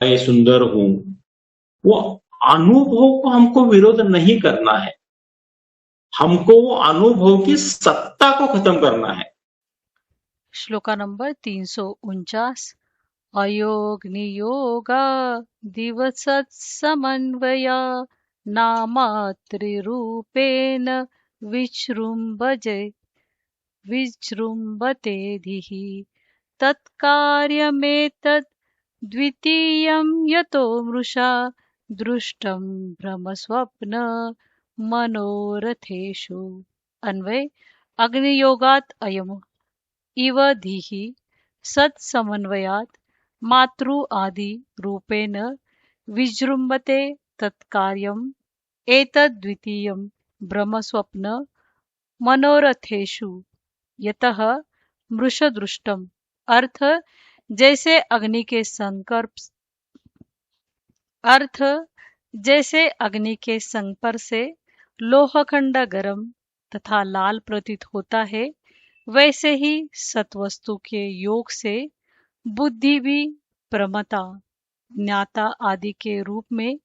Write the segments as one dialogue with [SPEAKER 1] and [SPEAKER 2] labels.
[SPEAKER 1] मैं सुंदर हूं, वो अनुभव को हमको विरोध नहीं करना है, हमको वो अनुभव की सत्ता को खत्म करना है।
[SPEAKER 2] श्लोका नंबर 349। अयोग्नियोगा दिवसत्समन्वया नामात्रिरूपेण विजृम्भजे विजृम्भते धीः तत्कार्यमेतद् द्वितीयं यतो मृषा दृष्टं भ्रमस्वप्न मनोरथेषु। अन्वय। अग्नियोगात अयम इव धीः सत्समन्वयात् मातृ आदि रूपेण विजृम्भते तत्कार्यम् एतद्द्वितीयं ब्रह्मस्वप्न मनोरथेषु यतः मृषदृष्टम। अर्थ जैसे अग्नि के अर्थ जैसे अग्नि के संपर्क से लोहखंड गर्म तथा लाल प्रतीत होता है, वैसे ही सत्वस्तु के योग से बुद्धि भी प्रमता, ज्ञाता आदि के रूप में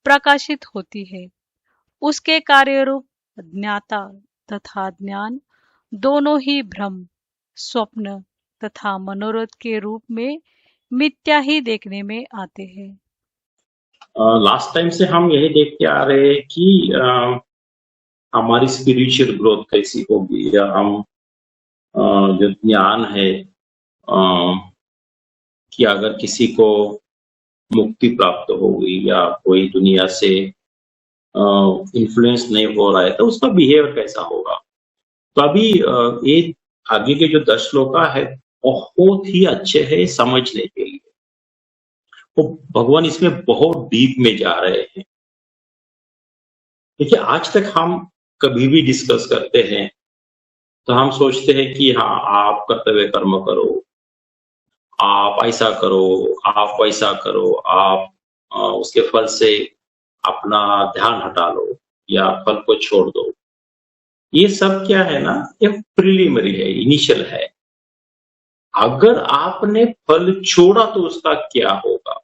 [SPEAKER 2] प्रकाशित होती है। उसके कार्य रूप ज्ञाता तथा ज्ञान दोनों ही भ्रम, स्वप्न तथा मनोरथ के रूप में मिथ्या ही देखने में आते हैं।
[SPEAKER 1] लास्ट टाइम से हम यही देखते आ रहे हैं कि हमारी स्पिरिचुअल ग्रोथ कैसी होगी, या हम जो ज्ञान है, कि अगर किसी को मुक्ति प्राप्त होगी या कोई दुनिया से इन्फ्लुएंस नहीं हो रहा है, तो उसका बिहेवियर कैसा होगा। तो अभी ये आगे के जो 10 श्लोका है बहुत ही अच्छे है समझने के लिए। तो भगवान इसमें बहुत डीप में जा रहे हैं। देखिए, आज तक हम कभी भी डिस्कस करते हैं तो हम सोचते हैं कि हाँ, आप कर्तव्य कर्म करो, आप ऐसा करो, आप वैसा करो, आप उसके फल से अपना ध्यान हटा लो या फल को छोड़ दो। ये सब क्या है ना, ये प्रिलिमिनरी है, इनिशियल है। अगर आपने फल छोड़ा तो उसका क्या होगा।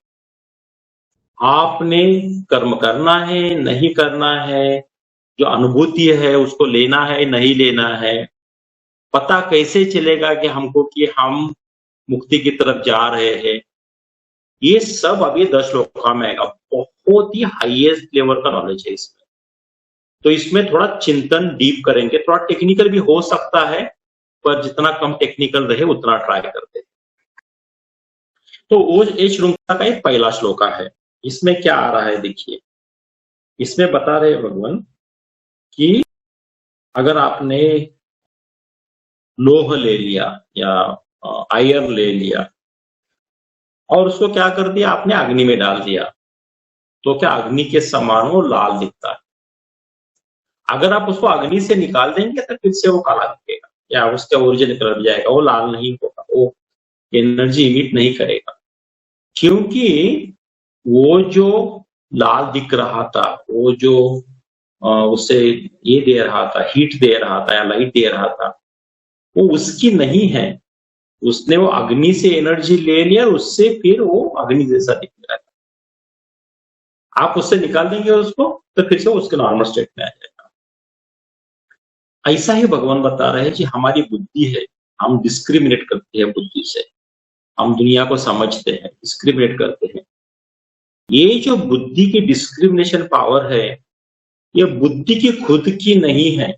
[SPEAKER 1] आपने कर्म करना है, नहीं करना है, जो अनुभूति है उसको लेना है, नहीं लेना है, पता कैसे चलेगा कि हमको कि हम मुक्ति की तरफ जा रहे हैं। ये सब अभी 10 श्लोका में आएगा। बहुत ही हाईएस्ट लेवल का नॉलेज है इसमें। तो इसमें थोड़ा चिंतन डीप करेंगे, थोड़ा टेक्निकल भी हो सकता है, पर जितना कम टेक्निकल रहे उतना ट्राई करते हैं। तो वो ये श्रृंखला का एक पहला श्लोका है। इसमें क्या आ रहा है देखिए, इसमें बता रहे भगवान कि अगर आपने लोह ले लिया या आयरन ले लिया और उसको क्या कर दिया, आपने अग्नि में डाल दिया, तो क्या अग्नि के समान वो लाल दिखता है। अगर आप उसको अग्नि से निकाल देंगे तो फिर से वो काला दिखेगा या उसका ओरिजिन कलर जाएगा, वो लाल नहीं होगा, वो एनर्जी इमिट नहीं करेगा। क्योंकि वो जो लाल दिख रहा था, वो जो उसे ये दे रहा था, हीट दे रहा था या लाइट दे रहा था, वो उसकी नहीं है। उसने वो अग्नि से एनर्जी ले लिया, उससे फिर वो अग्नि जैसा दिख रहा है। आप उससे निकाल देंगे उसको तो फिर से उसके नॉर्मल स्टेट में आ जाएगा। ऐसा ही भगवान बता रहे हैं कि हमारी बुद्धि है, हम डिस्क्रिमिनेट करते हैं बुद्धि से, हम दुनिया को समझते हैं, डिस्क्रिमिनेट करते हैं। ये जो बुद्धि की डिस्क्रिमिनेशन पावर है, ये बुद्धि की खुद की नहीं है।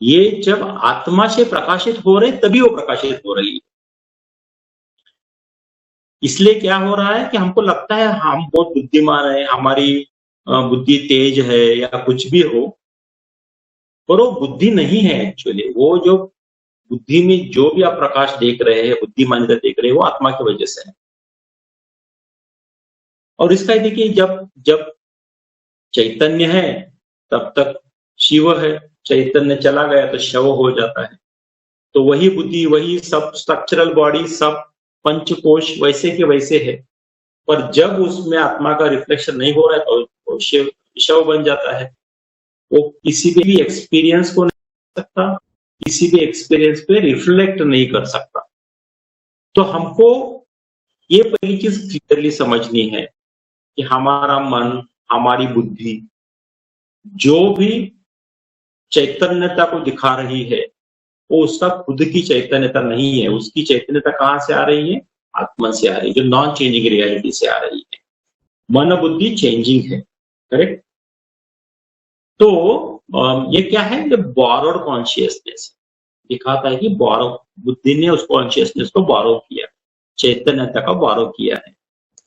[SPEAKER 1] ये जब आत्मा से प्रकाशित हो रहे तभी वो प्रकाशित हो रही है। इसलिए क्या हो रहा है कि हमको लगता है हम बहुत बुद्धिमान है, हमारी बुद्धि तेज है या कुछ भी हो, पर वो बुद्धि नहीं है एक्चुअली। वो जो बुद्धि में जो भी आप प्रकाश देख रहे हैं, बुद्धिमानिता देख रहे हैं, वो आत्मा की वजह से है। और इसका देखिए, जब जब चैतन्य है तब तक शिव है, चैतन्य चला गया तो शव हो जाता है। तो वही बुद्धि, वही सब स्ट्रक्चरल बॉडी, सब पंचकोश वैसे के वैसे है, पर जब उसमें आत्मा का रिफ्लेक्शन नहीं हो रहा है तो शिव शव बन जाता है। वो किसी भी एक्सपीरियंस को नहीं कर सकता, किसी भी एक्सपीरियंस पे रिफ्लेक्ट नहीं कर सकता। तो हमको ये पहली चीज क्लियरली समझनी है कि हमारा मन, हमारी बुद्धि जो भी चैतन्यता को दिखा रही है, वो उसका खुद की चैतन्यता नहीं है। उसकी चैतन्यता कहाँ से आ रही है? आत्मा से आ रही है, जो नॉन चेंजिंग रियलिटी से आ रही है। मन बुद्धि चेंजिंग है, करेक्ट। तो ये क्या है? ये बोरोड कॉन्शियसनेस दिखाता है कि बोरो, बुद्धि ने उस कॉन्शियसनेस को बोरो किया, चैतन्यता का बोरो किया है,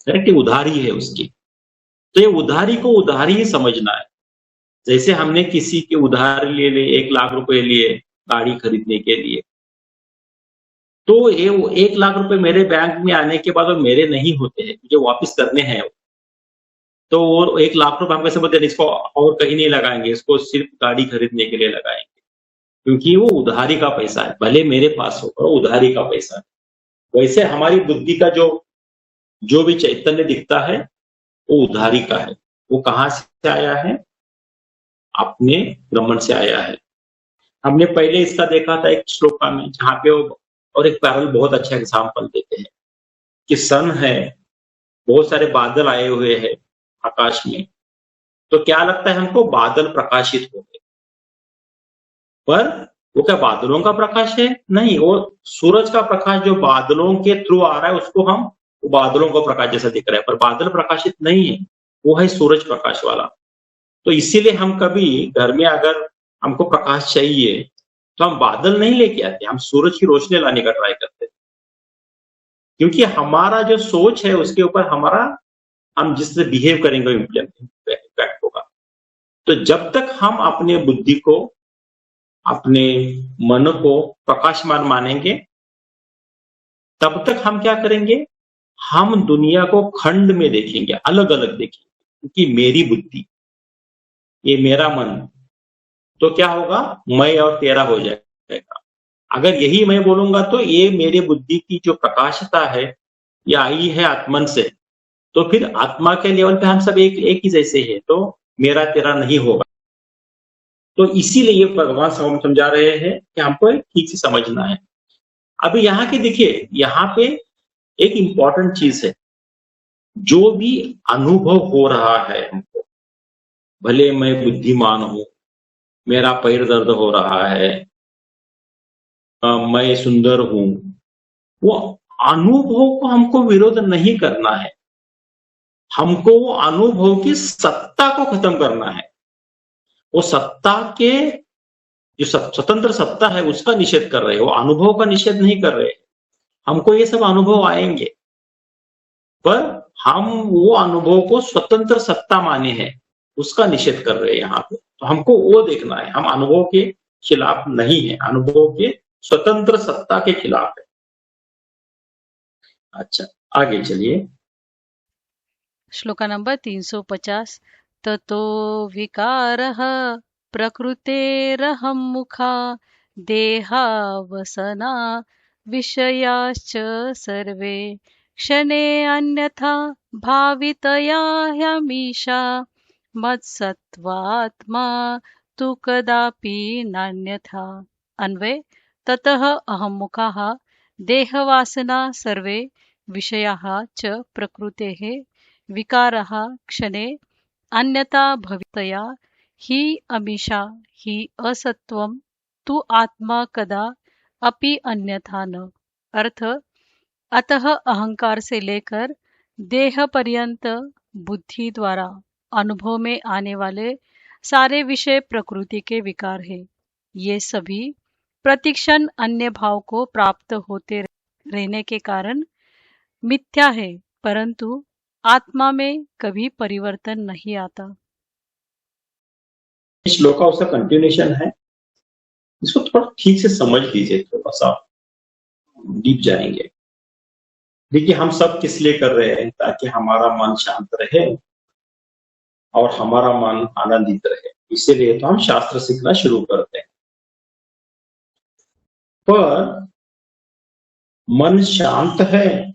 [SPEAKER 1] करेक्ट। उधारी है उसकी। तो ये उधारी को उधारी ही समझना है। जैसे हमने किसी के उधार ले लिए 1 लाख रुपए लिए गाड़ी खरीदने के लिए, तो ये 1 लाख रुपए मेरे बैंक में आने के बाद वो मेरे नहीं होते हैं, मुझे वापस करने हैं। तो वो 1 लाख रुपए हम कैसे बोलते हैं, इसको और कहीं नहीं लगाएंगे, इसको सिर्फ गाड़ी खरीदने के लिए लगाएंगे, क्योंकि वो उधारी का पैसा है, भले मेरे पास हो पर उधारी का पैसा है। वैसे हमारी बुद्धि का जो जो भी चैतन्य दिखता है वो उधारी का है। वो कहाँ से आया है? अपने ब्रह्मन से आया है। हमने पहले इसका देखा था एक श्लोका में, जहाँ पे वो और एक पैरल बहुत अच्छा एग्जाम्पल देते हैं कि सन है, बहुत सारे बादल आए हुए हैं आकाश में, तो क्या लगता है हमको? बादल प्रकाशित हो गए, पर वो क्या बादलों का प्रकाश है? नहीं, वो सूरज का प्रकाश जो बादलों के थ्रू आ रहा है, उसको हम बादलों का प्रकाश जैसा दिख रहा है, पर बादल प्रकाशित नहीं है, वो है सूरज प्रकाश वाला। तो इसीलिए हम कभी घर में अगर हमको प्रकाश चाहिए तो हम बादल नहीं लेके आते, हम सूरज की रोशनी लाने का ट्राई करते हैं, क्योंकि हमारा जो सोच है उसके ऊपर हमारा, हम जिससे बिहेव करेंगे इम्पैक्ट होगा। तो जब तक हम अपने बुद्धि को, अपने मन को प्रकाशमान मानेंगे, तब तक हम क्या करेंगे? हम दुनिया को खंड में देखेंगे, अलग अलग देखेंगे, क्योंकि मेरी बुद्धि, ये मेरा मन, तो क्या होगा? मैं और तेरा हो जाएगा। अगर यही मैं बोलूंगा तो ये मेरे बुद्धि की जो प्रकाशता है ये आई है आत्मन से, तो फिर आत्मा के लेवल पे हम सब एक ही जैसे हैं, तो मेरा तेरा नहीं होगा। तो इसीलिए ये भगवान समझा रहे हैं कि हमको ठीक से समझना है। अभी यहाँ के देखिए, यहाँ पे एक इंपॉर्टेंट चीज है, जो भी अनुभव हो रहा है हमको, भले मैं बुद्धिमान हूं, मेरा पैर दर्द हो रहा है, मैं सुंदर हूं, वो अनुभव को हमको विरोध नहीं करना है, हमको वो अनुभव की सत्ता को खत्म करना है। वो सत्ता के जो स्वतंत्र सत्ता है उसका निषेध कर रहे हैं, वो अनुभव का निषेध नहीं कर रहे। हमको ये सब अनुभव आएंगे, पर हम वो अनुभव को स्वतंत्र सत्ता माने हैं, उसका निषेध कर रहे हैं यहाँ पे। तो हमको वो देखना है, हम अनुभव के खिलाफ नहीं है, अनुभव के स्वतंत्र सत्ता के खिलाफ है। अच्छा, आगे चलिए।
[SPEAKER 2] श्लोका नंबर 350। ततो विकारः प्रकृतेरहं मुखा देहावसना विषयाश्च सर्वे क्षणे अन्यथा भावितया ह्यमीशा मत्सत्त्वात्मा तु कदापि नान्यथा। अन्वय। ततः अहम्मुखाः देहवासना सर्वे विषयाः च प्रकृतेः विकारः क्षणे अन्यथा भवितया ही अमीशा ही असत्वम तु आत्मा कदा अपि अन्यथा न। अर्थ, अतः अहंकार से लेकर देह पर्यंत बुद्धि द्वारा अनुभव में आने वाले सारे विषय प्रकृति के विकार है। ये सभी प्रतिक्षण अन्य भाव को प्राप्त होते रहने के कारण मिथ्या है, परंतु आत्मा में कभी परिवर्तन नहीं आता।
[SPEAKER 1] इस श्लोक का उसका कंटिन्यूएशन है, इसको थोड़ा ठीक से समझ लीजिए, थोड़ा सा डीप जाएंगे। देखिए, हम सब किस लिए कर रहे हैं? ताकि हमारा मन शांत रहे और हमारा मन आनंदित रहे, इसीलिए तो हम शास्त्र सीखना शुरू करते हैं। पर मन शांत है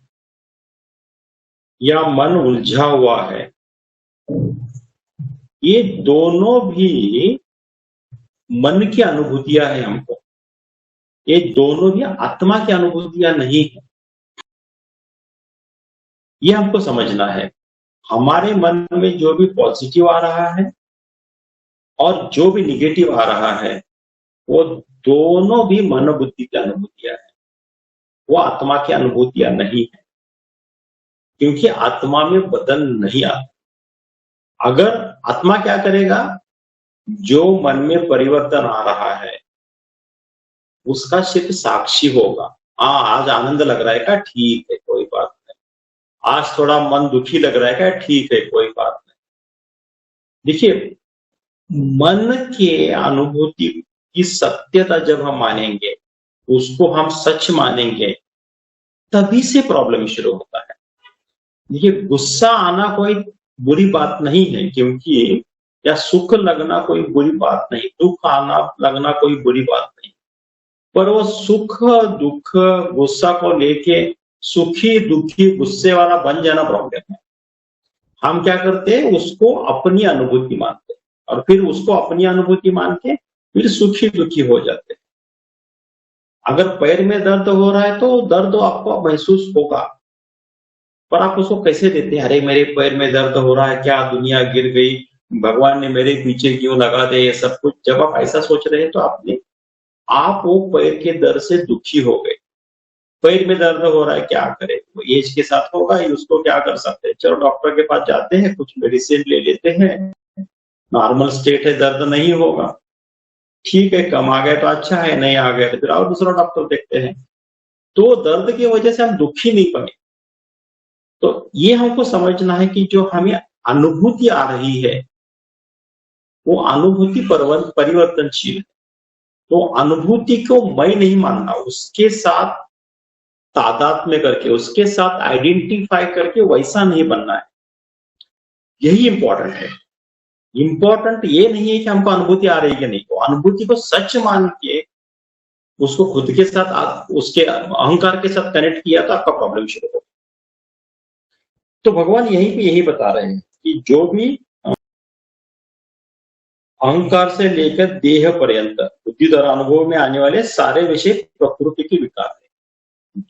[SPEAKER 1] या मन उलझा हुआ है, ये दोनों भी मन की अनुभूतियां हैं हमको, ये दोनों भी आत्मा की अनुभूतियां नहीं है। ये हमको समझना है। हमारे मन में जो भी पॉजिटिव आ रहा है और जो भी निगेटिव आ रहा है, वो दोनों भी मन बुद्धि की अनुभूतियां हैं। वो आत्मा की अनुभूतियां नहीं है, क्योंकि आत्मा में बदल नहीं आता। अगर आत्मा क्या करेगा, जो मन में परिवर्तन आ रहा है उसका सिर्फ साक्षी होगा। हाँ, आज आनंद लग रहा है क्या, ठीक है, कोई बात नहीं। आज थोड़ा मन दुखी लग रहा है क्या, ठीक है, कोई बात नहीं। देखिए, मन के अनुभूति की सत्यता जब हम मानेंगे, उसको हम सच मानेंगे, तभी से प्रॉब्लम शुरू होता है। देखिए, गुस्सा आना कोई बुरी बात नहीं है, क्योंकि या सुख लगना कोई बुरी बात नहीं, दुख आना लगना कोई बुरी बात नहीं। पर वो सुख दुख गुस्सा को लेके सुखी दुखी गुस्से वाला बन जाना प्रॉब्लम है। हम क्या करते हैं, उसको अपनी अनुभूति मानते हैं और फिर उसको अपनी अनुभूति मान के फिर सुखी दुखी हो जाते हैं। अगर पैर में दर्द हो रहा है तो दर्द आपको महसूस होगा, पर आप उसको कैसे देते हैं, अरे मेरे पैर में दर्द हो रहा है, क्या दुनिया गिर गई, भगवान ने मेरे पीछे क्यों लगा दे, ये सब कुछ जब आप ऐसा सोच रहे हैं तो आप वो पैर के दर्द से दुखी हो गए। पैर में दर्द हो रहा है, क्या करे, वो एज के साथ होगा ही, उसको क्या कर सकते हैं, चलो डॉक्टर के पास जाते हैं, कुछ मेडिसिन ले लेते हैं, नॉर्मल स्टेट है, दर्द नहीं होगा, ठीक है, कम आ गए तो अच्छा है, नहीं आ गए तो फिर और दूसरा डॉक्टर देखते हैं। तो दर्द की वजह से हम दुखी नहीं पड़े। तो ये हमको समझना है कि जो हमें अनुभूति आ रही है वो अनुभूति परिवर्तनशील है। तो अनुभूति को मैं नहीं मानना, उसके साथ तादात्म्य करके, उसके साथ आइडेंटिफाई करके वैसा नहीं बनना है। यही इंपॉर्टेंट है। इंपॉर्टेंट ये नहीं है कि हमको अनुभूति आ रही है कि नहीं, तो अनुभूति को सच मान के उसको खुद के साथ उसके अहंकार के साथ कनेक्ट किया तो आपका प्रॉब्लम शुरू हो। तो भगवान यहीं पे यही बता रहे हैं कि जो भी अहंकार से लेकर देह पर्यंत बुद्धि द्वारा अनुभव में आने वाले सारे विषय प्रकृति के विकार है।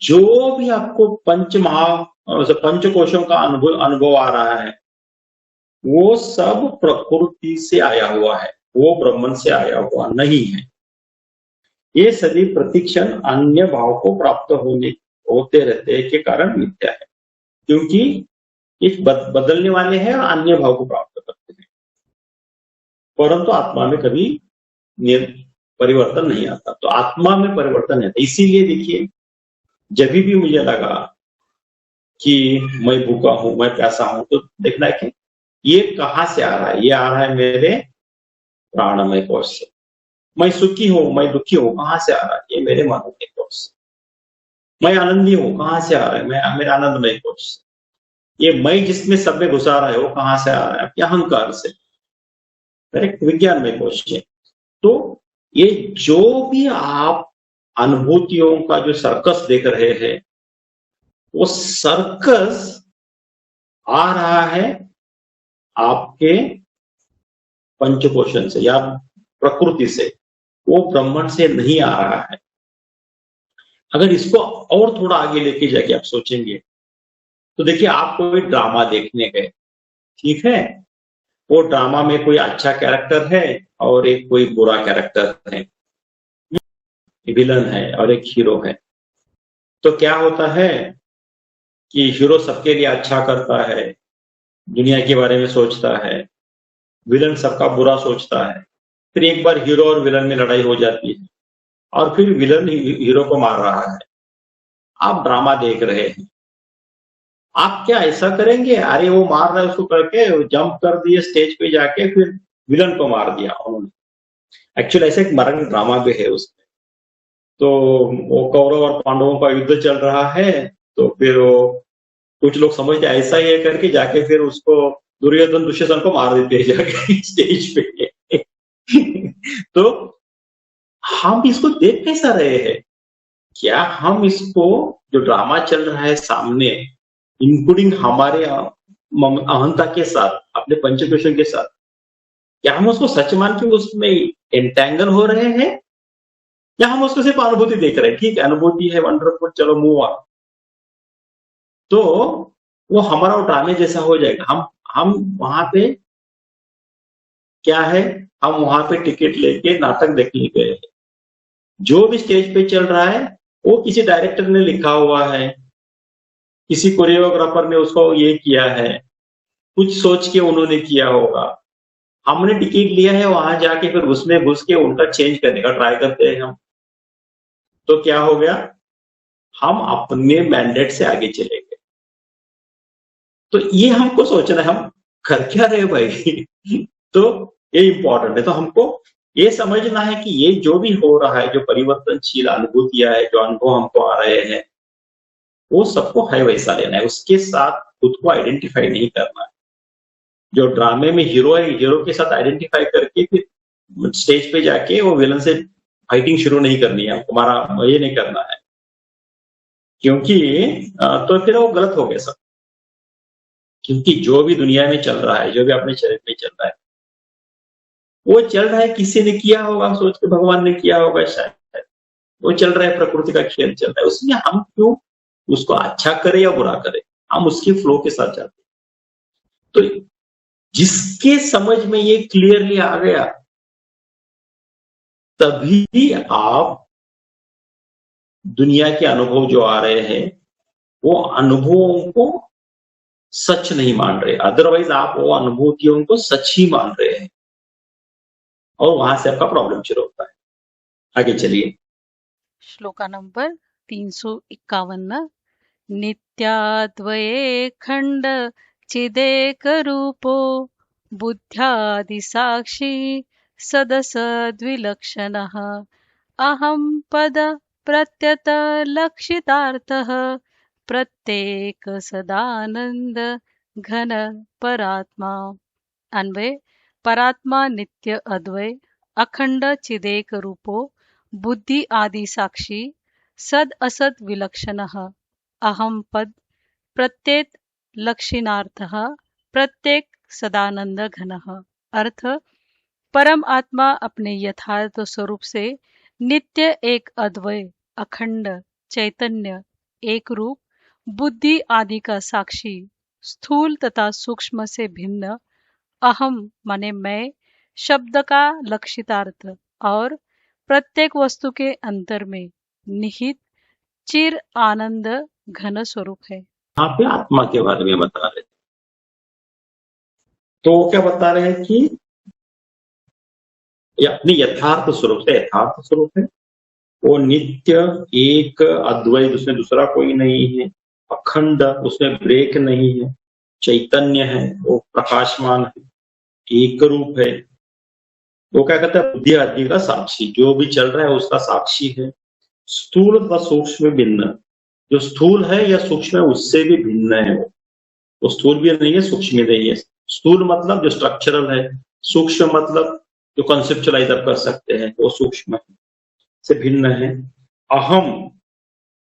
[SPEAKER 1] जो भी आपको पंचकोशों का अनुभव आ रहा है वो सब प्रकृति से आया हुआ है, वो ब्रह्मन से आया हुआ नहीं है। ये सभी प्रतिक्षण अन्य भाव को प्राप्त होते रहते के कारण मिथ्या है, क्योंकि ये बदलने वाले हैं और अन्य भाव को प्राप्त करते हैं, परंतु आत्मा में कभी परिवर्तन नहीं आता। तो आत्मा में परिवर्तन नहीं आता। इसीलिए देखिए, जब भी मुझे लगा कि मैं भूखा हूं, मैं प्यासा हूं, तो देखना है कि ये कहां से आ रहा है, ये आ रहा है मेरे प्राणमय कोश से। मैं सुखी हूं, मैं दुखी हूं, कहां से आ रहा है, ये मेरे मनोमय कोश से। मैं आनंदी हूं, कहां से आ रहा है, मैं मेरे आनंदमय कोश से। ये मैं जिसमें सब में घुसा रहा है वो कहां से आ रहा है, आपके अहंकार से, करेक्ट, विज्ञान में कोश से। तो ये जो भी आप अनुभूतियों का जो सर्कस देख रहे हैं, वो सर्कस आ रहा है आपके पंचकोशन से या प्रकृति से, वो ब्रह्मण से नहीं आ रहा है। अगर इसको और थोड़ा आगे लेके जाके आप सोचेंगे तो देखिए, आप कोई ड्रामा देखने गए, ठीक है, वो ड्रामा में कोई अच्छा कैरेक्टर है और एक कोई बुरा कैरेक्टर है, विलन है और एक हीरो है। तो क्या होता है कि हीरो सबके लिए अच्छा करता है, दुनिया के बारे में सोचता है, विलन सबका बुरा सोचता है। फिर एक बार हीरो और विलन में लड़ाई हो जाती है और फिर विलन हीरो को मार रहा है। आप ड्रामा देख रहे हैं, आप क्या ऐसा करेंगे, अरे वो मार रहा है उसको करके जंप कर दिए स्टेज पे जाके, फिर विलन को मार दिया उन्होंने। एक्चुअली ऐसा एक मरण ड्रामा भी है उसमें। तो वो कौरव और पांडवों का युद्ध चल रहा है, तो फिर वो कुछ लोग समझते ऐसा ही है करके जाके फिर उसको दुर्योधन दुशासन को मार देते हैं जाके स्टेज पे। तो हम इसको देख कैसा रहे हैं, क्या हम इसको जो ड्रामा चल रहा है सामने, इंक्लूडिंग हमारे अहंता के साथ, अपने पंचकोशन के साथ, क्या हम उसको सच मान के उसमें एंटेंगल हो रहे हैं, या हम उसको सिर्फ अनुभूति देख रहे हैं, ठीक है अनुभूति है, वंडरफुल, चलो मूव ऑन। तो वो हमारा वो ड्रामे जैसा हो जाएगा। हम वहां पे क्या है, हम वहां पे टिकट लेके नाटक देखने गए। जो भी स्टेज पे चल रहा है वो किसी डायरेक्टर ने लिखा हुआ है, किसी कोरियोग्राफर ने उसको ये किया है, कुछ सोच के उन्होंने किया होगा। हमने टिकट लिया है, वहां जाके फिर उसमें घुस के उनका चेंज करने का ट्राई करते हैं हम। तो क्या हो गया, हम अपने मैंडेट से आगे चले गए। तो ये हमको सोचना है, हम कर क्या रहे भाई। तो ये इंपॉर्टेंट है। तो हमको ये समझना है कि ये जो भी हो रहा है, जो परिवर्तनशील अनुभूतियां है, जो अनुभव हमको आ रहे हैं, वो सबको है वैसा लेना है, उसके साथ खुद को आइडेंटिफाई नहीं करना है। जो ड्रामे में हीरो है, हीरो के साथ आइडेंटिफाई करके फिर स्टेज पे जाके वो विलन से फाइटिंग शुरू नहीं करनी है, हमारा ये नहीं करना है। क्योंकि तो फिर वो गलत हो गया सब। क्योंकि जो भी दुनिया में चल रहा है, जो भी अपने शरीर में चल रहा है, वो चल रहा है किसी ने किया होगा, सोच के भगवान ने किया होगा शायद। वो चल रहा है, प्रकृति का खेल चल रहा है, उसमें हम क्यों उसको अच्छा करें या बुरा करें, हम उसके फ्लो के साथ जाते हैं। तो जिसके समझ में ये क्लियरली आ गया, तभी आप दुनिया के अनुभव जो आ रहे हैं, वो अनुभवों को सच नहीं मान रहे, अदरवाइज आप वो अनुभूतियों को सच ही मान रहे हैं, और वहां से आपका प्रॉब्लम शुरू होता है। आगे चलिए।
[SPEAKER 2] श्लोका नंबर 351। नित्याद्वये खंड चिदेकरूपो बुद्ध्यादिसाक्षी सदसद्विलक्षणः अहं पद प्रत्यतलक्षितार्थः प्रत्येक सदानंद घन परात्मा। अन्वय। परात्मा नित्य अद्वय अखंड चिदेक रूपो बुद्धि आदि साक्षी सद असद विलक्षणः अहम पद प्रत्येक लक्षिणार्थः प्रत्येक सदानंद घनः। अर्थ। परम आत्मा अपने यथार्थ स्वरूप से नित्य एक अद्वय अखंड चैतन्य एक रूप बुद्धि आदि का साक्षी स्थूल तथा सूक्ष्म से भिन्न अहम माने मैं शब्द का लक्षितार्थ और प्रत्येक वस्तु के अंतर में निहित चिर आनंद घन स्वरूप है।
[SPEAKER 1] यहाँ पे आत्मा के बारे में बता रहे थे। तो वो क्या बता रहे हैं कि ये अपनी यथार्थ स्वरूप से, यथार्थ स्वरूप है वो नित्य एक अद्वैत, उसमें दूसरा कोई नहीं है, अखंड, उसमें ब्रेक नहीं है, चैतन्य है, वो प्रकाशमान है, एक रूप है। वो क्या कहते हैं, बुद्धि आदि का साक्षी, जो भी चल रहा है उसका साक्षी है। स्थूल व सूक्ष्म भिन्न, जो स्थूल है या सूक्ष्म है उससे भी भिन्न है। वो स्थूल भी नहीं है, सूक्ष्म भी नहीं है। स्थूल मतलब जो स्ट्रक्चरल है, सूक्ष्म मतलब जो कॉन्सेप्चुअलाइज आप कर सकते हैं, वो सूक्ष्म से भिन्न है। अहम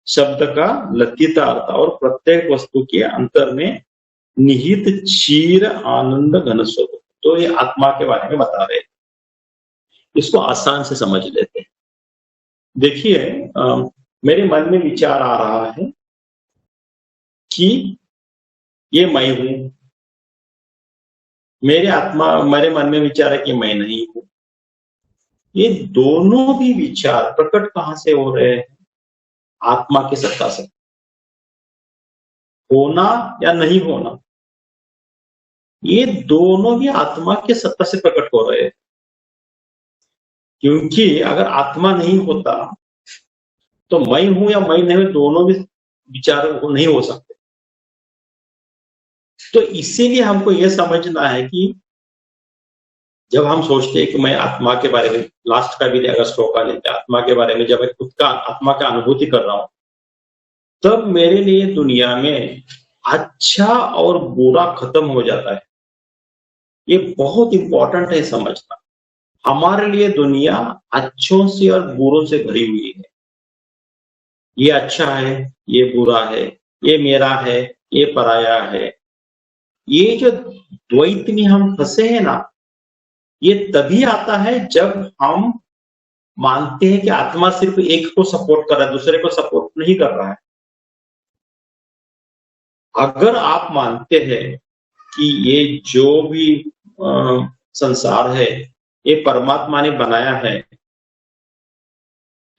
[SPEAKER 1] शब्द का लतीतार्थ और प्रत्येक वस्तु के अंतर में निहित चीर आनंद घन स्वरूप। तो ये आत्मा के बारे में बता रहे हैं, इसको आसान से समझ लेते हैं। देखिए, मेरे मन में विचार आ रहा है कि ये मैं हूं, मेरे मन में विचार है कि मैं नहीं हूं। ये दोनों भी विचार प्रकट कहां से हो रहे हैं, आत्मा की सत्ता से। होना या नहीं होना, ये दोनों भी आत्मा की सत्ता से प्रकट हो रहे हैं। क्योंकि अगर आत्मा नहीं होता तो मैं हूं या मैं नहीं हूं, दोनों भी विचार नहीं हो सकते। तो इसीलिए हमको यह समझना है कि जब हम सोचते हैं कि मैं आत्मा के बारे में, लास्ट का भी अगर श्लोका लेते हैं, आत्मा के बारे में जब मैं खुद का आत्मा का अनुभूति कर रहा हूं, तब मेरे लिए दुनिया में अच्छा और बुरा खत्म हो जाता है। ये बहुत इंपॉर्टेंट है समझना। हमारे लिए दुनिया अच्छों से और बुरों से भरी हुई है। ये अच्छा है, ये बुरा है, ये मेरा है, ये पराया है। ये जो द्वैत में हम फंसे हैं ना, ये तभी आता है जब हम मानते हैं कि आत्मा सिर्फ एक को सपोर्ट कर रहा है, दूसरे को सपोर्ट नहीं कर रहा है। अगर आप मानते हैं कि ये जो भी संसार है ये परमात्मा ने बनाया है,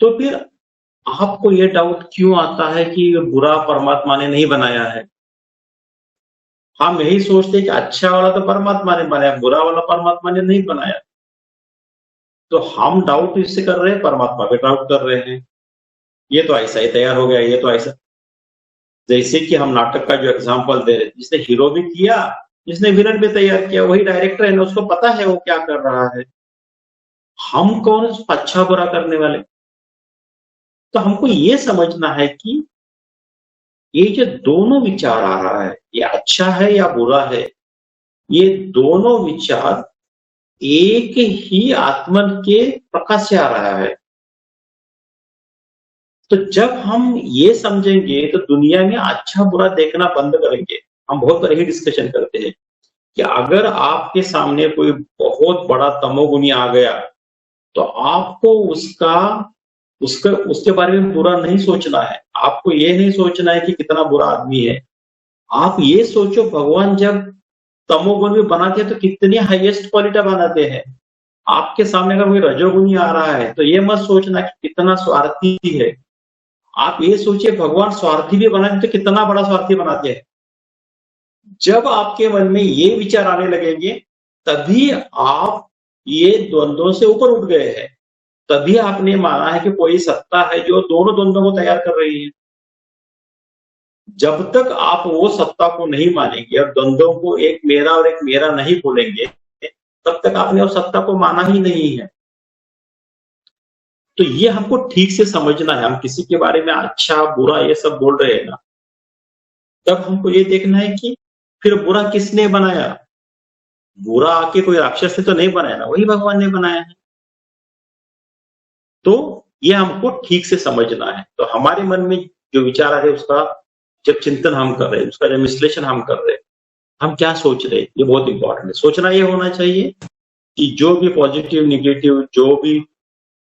[SPEAKER 1] तो फिर आपको ये डाउट क्यों आता है कि ये बुरा परमात्मा ने नहीं बनाया है? हम यही सोचते हैं कि अच्छा वाला तो परमात्मा ने बनाया, बुरा वाला परमात्मा ने नहीं बनाया। तो हम डाउट इससे कर रहे हैं, परमात्मा पे डाउट कर रहे हैं। ये तो ऐसा ही तैयार हो गया, ये तो ऐसा। जैसे कि हम नाटक का जो एग्जाम्पल दे रहे थे, जिसने हीरो भी किया, जिसने विलन भी तैयार किया, वही डायरेक्टर है ना, उसको पता है वो क्या कर रहा है। हम कौन अच्छा बुरा करने वाले? तो हमको ये समझना है कि ये जो दोनों विचार आ रहा है, ये अच्छा है या बुरा है, ये दोनों विचार एक ही आत्मन के प्रकाश से आ रहा है। तो जब हम ये समझेंगे तो दुनिया में अच्छा बुरा देखना बंद करेंगे। हम बहुत बार यही डिस्कशन करते हैं कि अगर आपके सामने कोई बहुत बड़ा तमोगुनी आ गया, तो आपको उसका उसका उसके बारे में बुरा नहीं सोचना है। आपको ये नहीं सोचना है कि कितना बुरा आदमी है। आप ये सोचो, भगवान जब तमोगुण में बनाते हैं तो कितनी हाईएस्ट क्वालिटी बनाते हैं। आपके सामने अगर कोई रजोगुनी आ रहा है तो ये मत सोचना कि कितना स्वार्थी है। आप ये सोचिए, भगवान स्वार्थी भी बनाते तो कितना बड़ा स्वार्थी बनाते हैं। जब आपके मन में ये विचार आने लगेंगे, तभी आप ये द्वंद्वों से ऊपर उठ गए हैं। तभी आपने माना है कि कोई सत्ता है जो दोनों द्वंद्वों को तैयार कर रही है। जब तक आप वो सत्ता को नहीं मानेंगे और द्वंद्वों को एक मेरा और एक मेरा नहीं बोलेंगे, तब तक आपने उस सत्ता को माना ही नहीं है। तो ये हमको ठीक से समझना है। हम किसी के बारे में अच्छा बुरा ये सब बोल रहे हैं ना, तब हमको ये देखना है कि फिर बुरा किसने बनाया? बुरा आके कोई राक्षस ने तो नहीं बनाया ना, वही भगवान ने बनाया है। तो ये हमको ठीक से समझना है। तो हमारे मन में जो विचार आ रहे उसका जब चिंतन हम कर रहे हैं, उसका जब विश्लेषण हम कर रहे हैं, हम क्या सोच रहे हैं, ये बहुत इंपॉर्टेंट है। सोचना ये होना चाहिए कि जो भी पॉजिटिव निगेटिव जो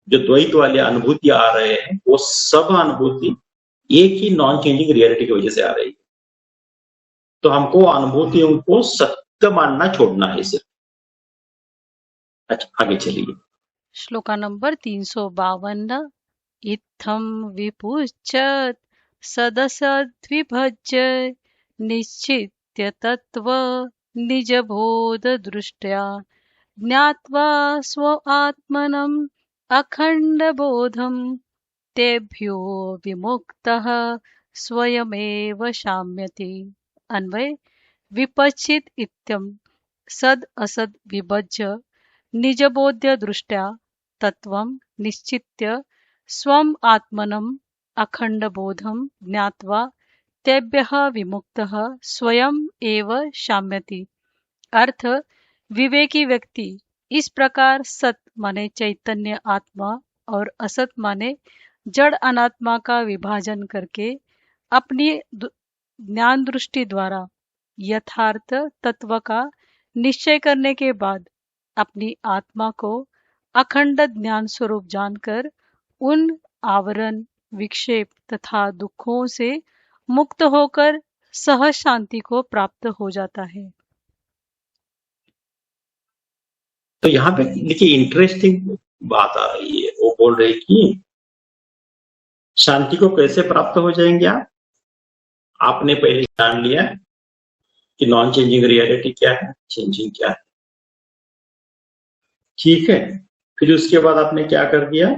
[SPEAKER 1] द्वैत वाली अनुभूति आ रहे हैं, वो सब अनुभूति एक ही नॉन चेंजिंग रियलिटी की वजह से आ रही है। तो हमको अनुभूतियों को सत्य मानना छोड़ना है सिर्फ। अच्छा, आगे चलिए।
[SPEAKER 2] श्लोका नंबर 352। इत्थं विपुच्यत सदसद्विभज्य निश्चित्य तत्व निजबोध दृष्ट्या ज्ञात्वा स्वात्मनम् अखण्डबोधं तेभ्यो विमुक्तः स्वयमेव शाम्यति। अन्वय: विपश्चित इत्यं सद असद विभज्य निजबोध्य दृष्ट्या तत्वं निश्चित्य स्वम् आत्मनम् अखण्डबोधं ज्ञात्वा तेभ्यः विमुक्तः स्वयं एव शाम्यति। अर्थ: विवेकी व्यक्ति इस प्रकार सत माने चैतन्य आत्मा और असत माने जड़ अनात्मा का विभाजन करके अपनी ज्ञान दृष्टि द्वारा यथार्थ तत्व का निश्चय करने के बाद अपनी आत्मा को अखंड ज्ञान स्वरूप जानकर उन आवरण, विक्षेप तथा दुखों से मुक्त होकर सहज शांति को प्राप्त हो जाता है।
[SPEAKER 1] तो यहाँ पे देखिए इंटरेस्टिंग बात आ रही है। वो बोल रहे कि शांति को कैसे प्राप्त हो जाएंगे आप? आपने पहले जान लिया कि नॉन चेंजिंग रियलिटी क्या है, चेंजिंग क्या है। ठीक है, फिर उसके बाद आपने क्या कर दिया?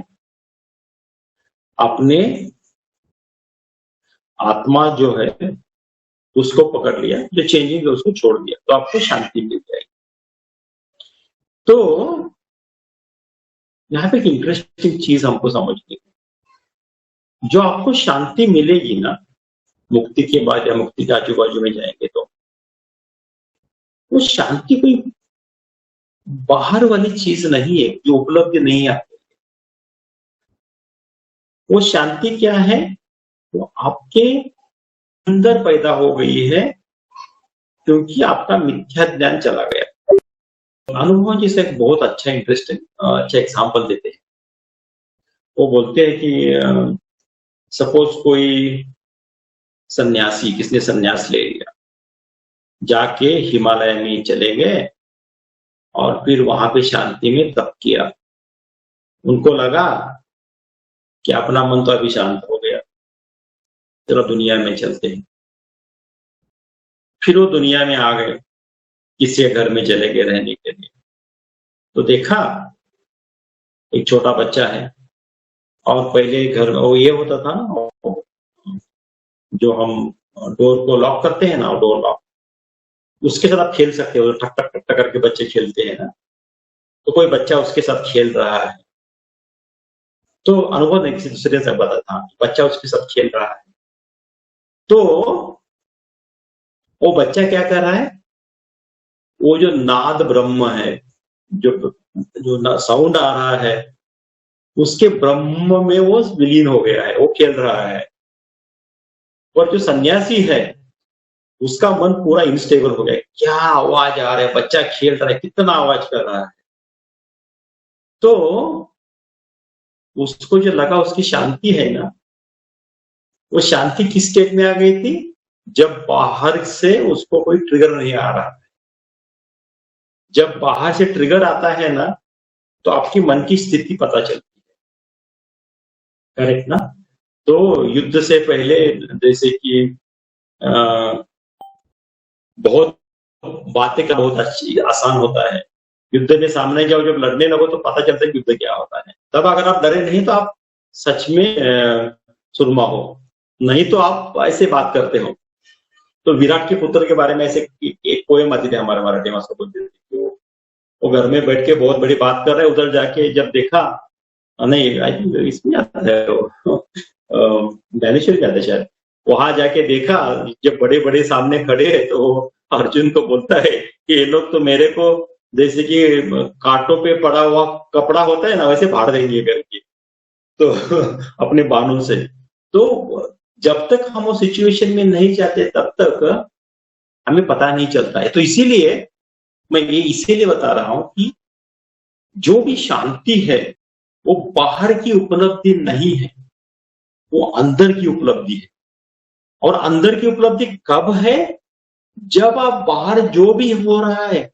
[SPEAKER 1] आपने आत्मा जो है उसको पकड़ लिया, जो चेंजिंग है उसको छोड़ दिया, तो आपको शांति मिल जाएगी। तो यहाँ पे एक इंटरेस्टिंग चीज हमको समझनी है। जो आपको शांति मिलेगी ना मुक्ति के बाद या मुक्ति के आजू बाजू में जाएंगे, तो वो शांति कोई बाहर वाली चीज नहीं है जो उपलब्ध नहीं आती। वो शांति क्या है? वो आपके अंदर पैदा हो गई है, क्योंकि आपका मिथ्या ज्ञान चला गया। अनुभव जी से एक बहुत अच्छा इंटरेस्टिंग अच्छा एग्जाम्पल देते हैं। वो बोलते हैं कि सपोज कोई सन्यासी, किसने सन्यास ले लिया, जाके हिमालय में चले गए और फिर वहां पे शांति में तप किया। उनको लगा कि अपना मन तो अभी शांत हो गया, चलो दुनिया में चलते हैं। फिर वो दुनिया में आ गए, किसी के घर में चले गए रहने के लिए। तो देखा एक छोटा बच्चा है, और पहले घर में वो ये होता था ना, जो हम डोर को लॉक करते हैं ना, डोर लॉक, उसके साथ आप खेल सकते हो। ठक ठक ठक ठक करके बच्चे खेलते हैं ना, तो कोई बच्चा उसके साथ खेल रहा है। तो अनुभव एक दूसरे से पता था, बच्चा उसके साथ खेल रहा है। तो वो बच्चा क्या कर रहा है, वो जो नाद ब्रह्म है, जो जो साउंड आ रहा है, उसके ब्रह्म में वो विलीन हो गया है, वो खेल रहा है। और जो सन्यासी है, उसका मन पूरा इनस्टेबल हो गया। क्या आवाज आ रहा है, बच्चा खेल रहा है, कितना आवाज कर रहा है। तो उसको जो लगा उसकी शांति है ना, वो शांति किस स्टेट में आ गई थी, जब बाहर से उसको कोई ट्रिगर नहीं आ रहा। जब बाहर से ट्रिगर आता है ना, तो आपकी मन की स्थिति पता चलती है, करेक्ट ना। तो युद्ध से पहले, जैसे कि बहुत बातें का बहुत अच्छी आसान होता है। युद्ध में सामने जाओ, जब लड़ने लगो तो पता चलता है कि युद्ध क्या होता है। तब अगर आप डरे नहीं तो आप सच में सुरमा हो, नहीं तो आप ऐसे बात करते हो। तो विराट के पुत्र के बारे में ऐसे एक पोएम आती थी हमारे मराठी में, उसको बोलते थे कि वो घर में बैठ के बहुत बड़ी बात कर रहे, उधर जाके जब देखा, नहीं आई थिंक इसमें आता है ज्ञानेश्वर जाता है शायद, वहां जाके देखा जब बड़े बड़े सामने खड़े हैं, तो अर्जुन को बोलता है कि ये लोग तो मेरे को जैसे कि कांटों पे पड़ा हुआ कपड़ा होता है ना, वैसे फाड़ देंगे करके, तो अपने बाणों से। तो जब तक हम वो सिचुएशन में नहीं जाते तब तक हमें पता नहीं चलता है। तो इसीलिए मैं ये इसीलिए बता रहा हूं कि जो भी शांति है वो बाहर की उपलब्धि नहीं है, वो अंदर की उपलब्धि है। और अंदर की उपलब्धि कब है, जब आप बाहर जो भी हो रहा है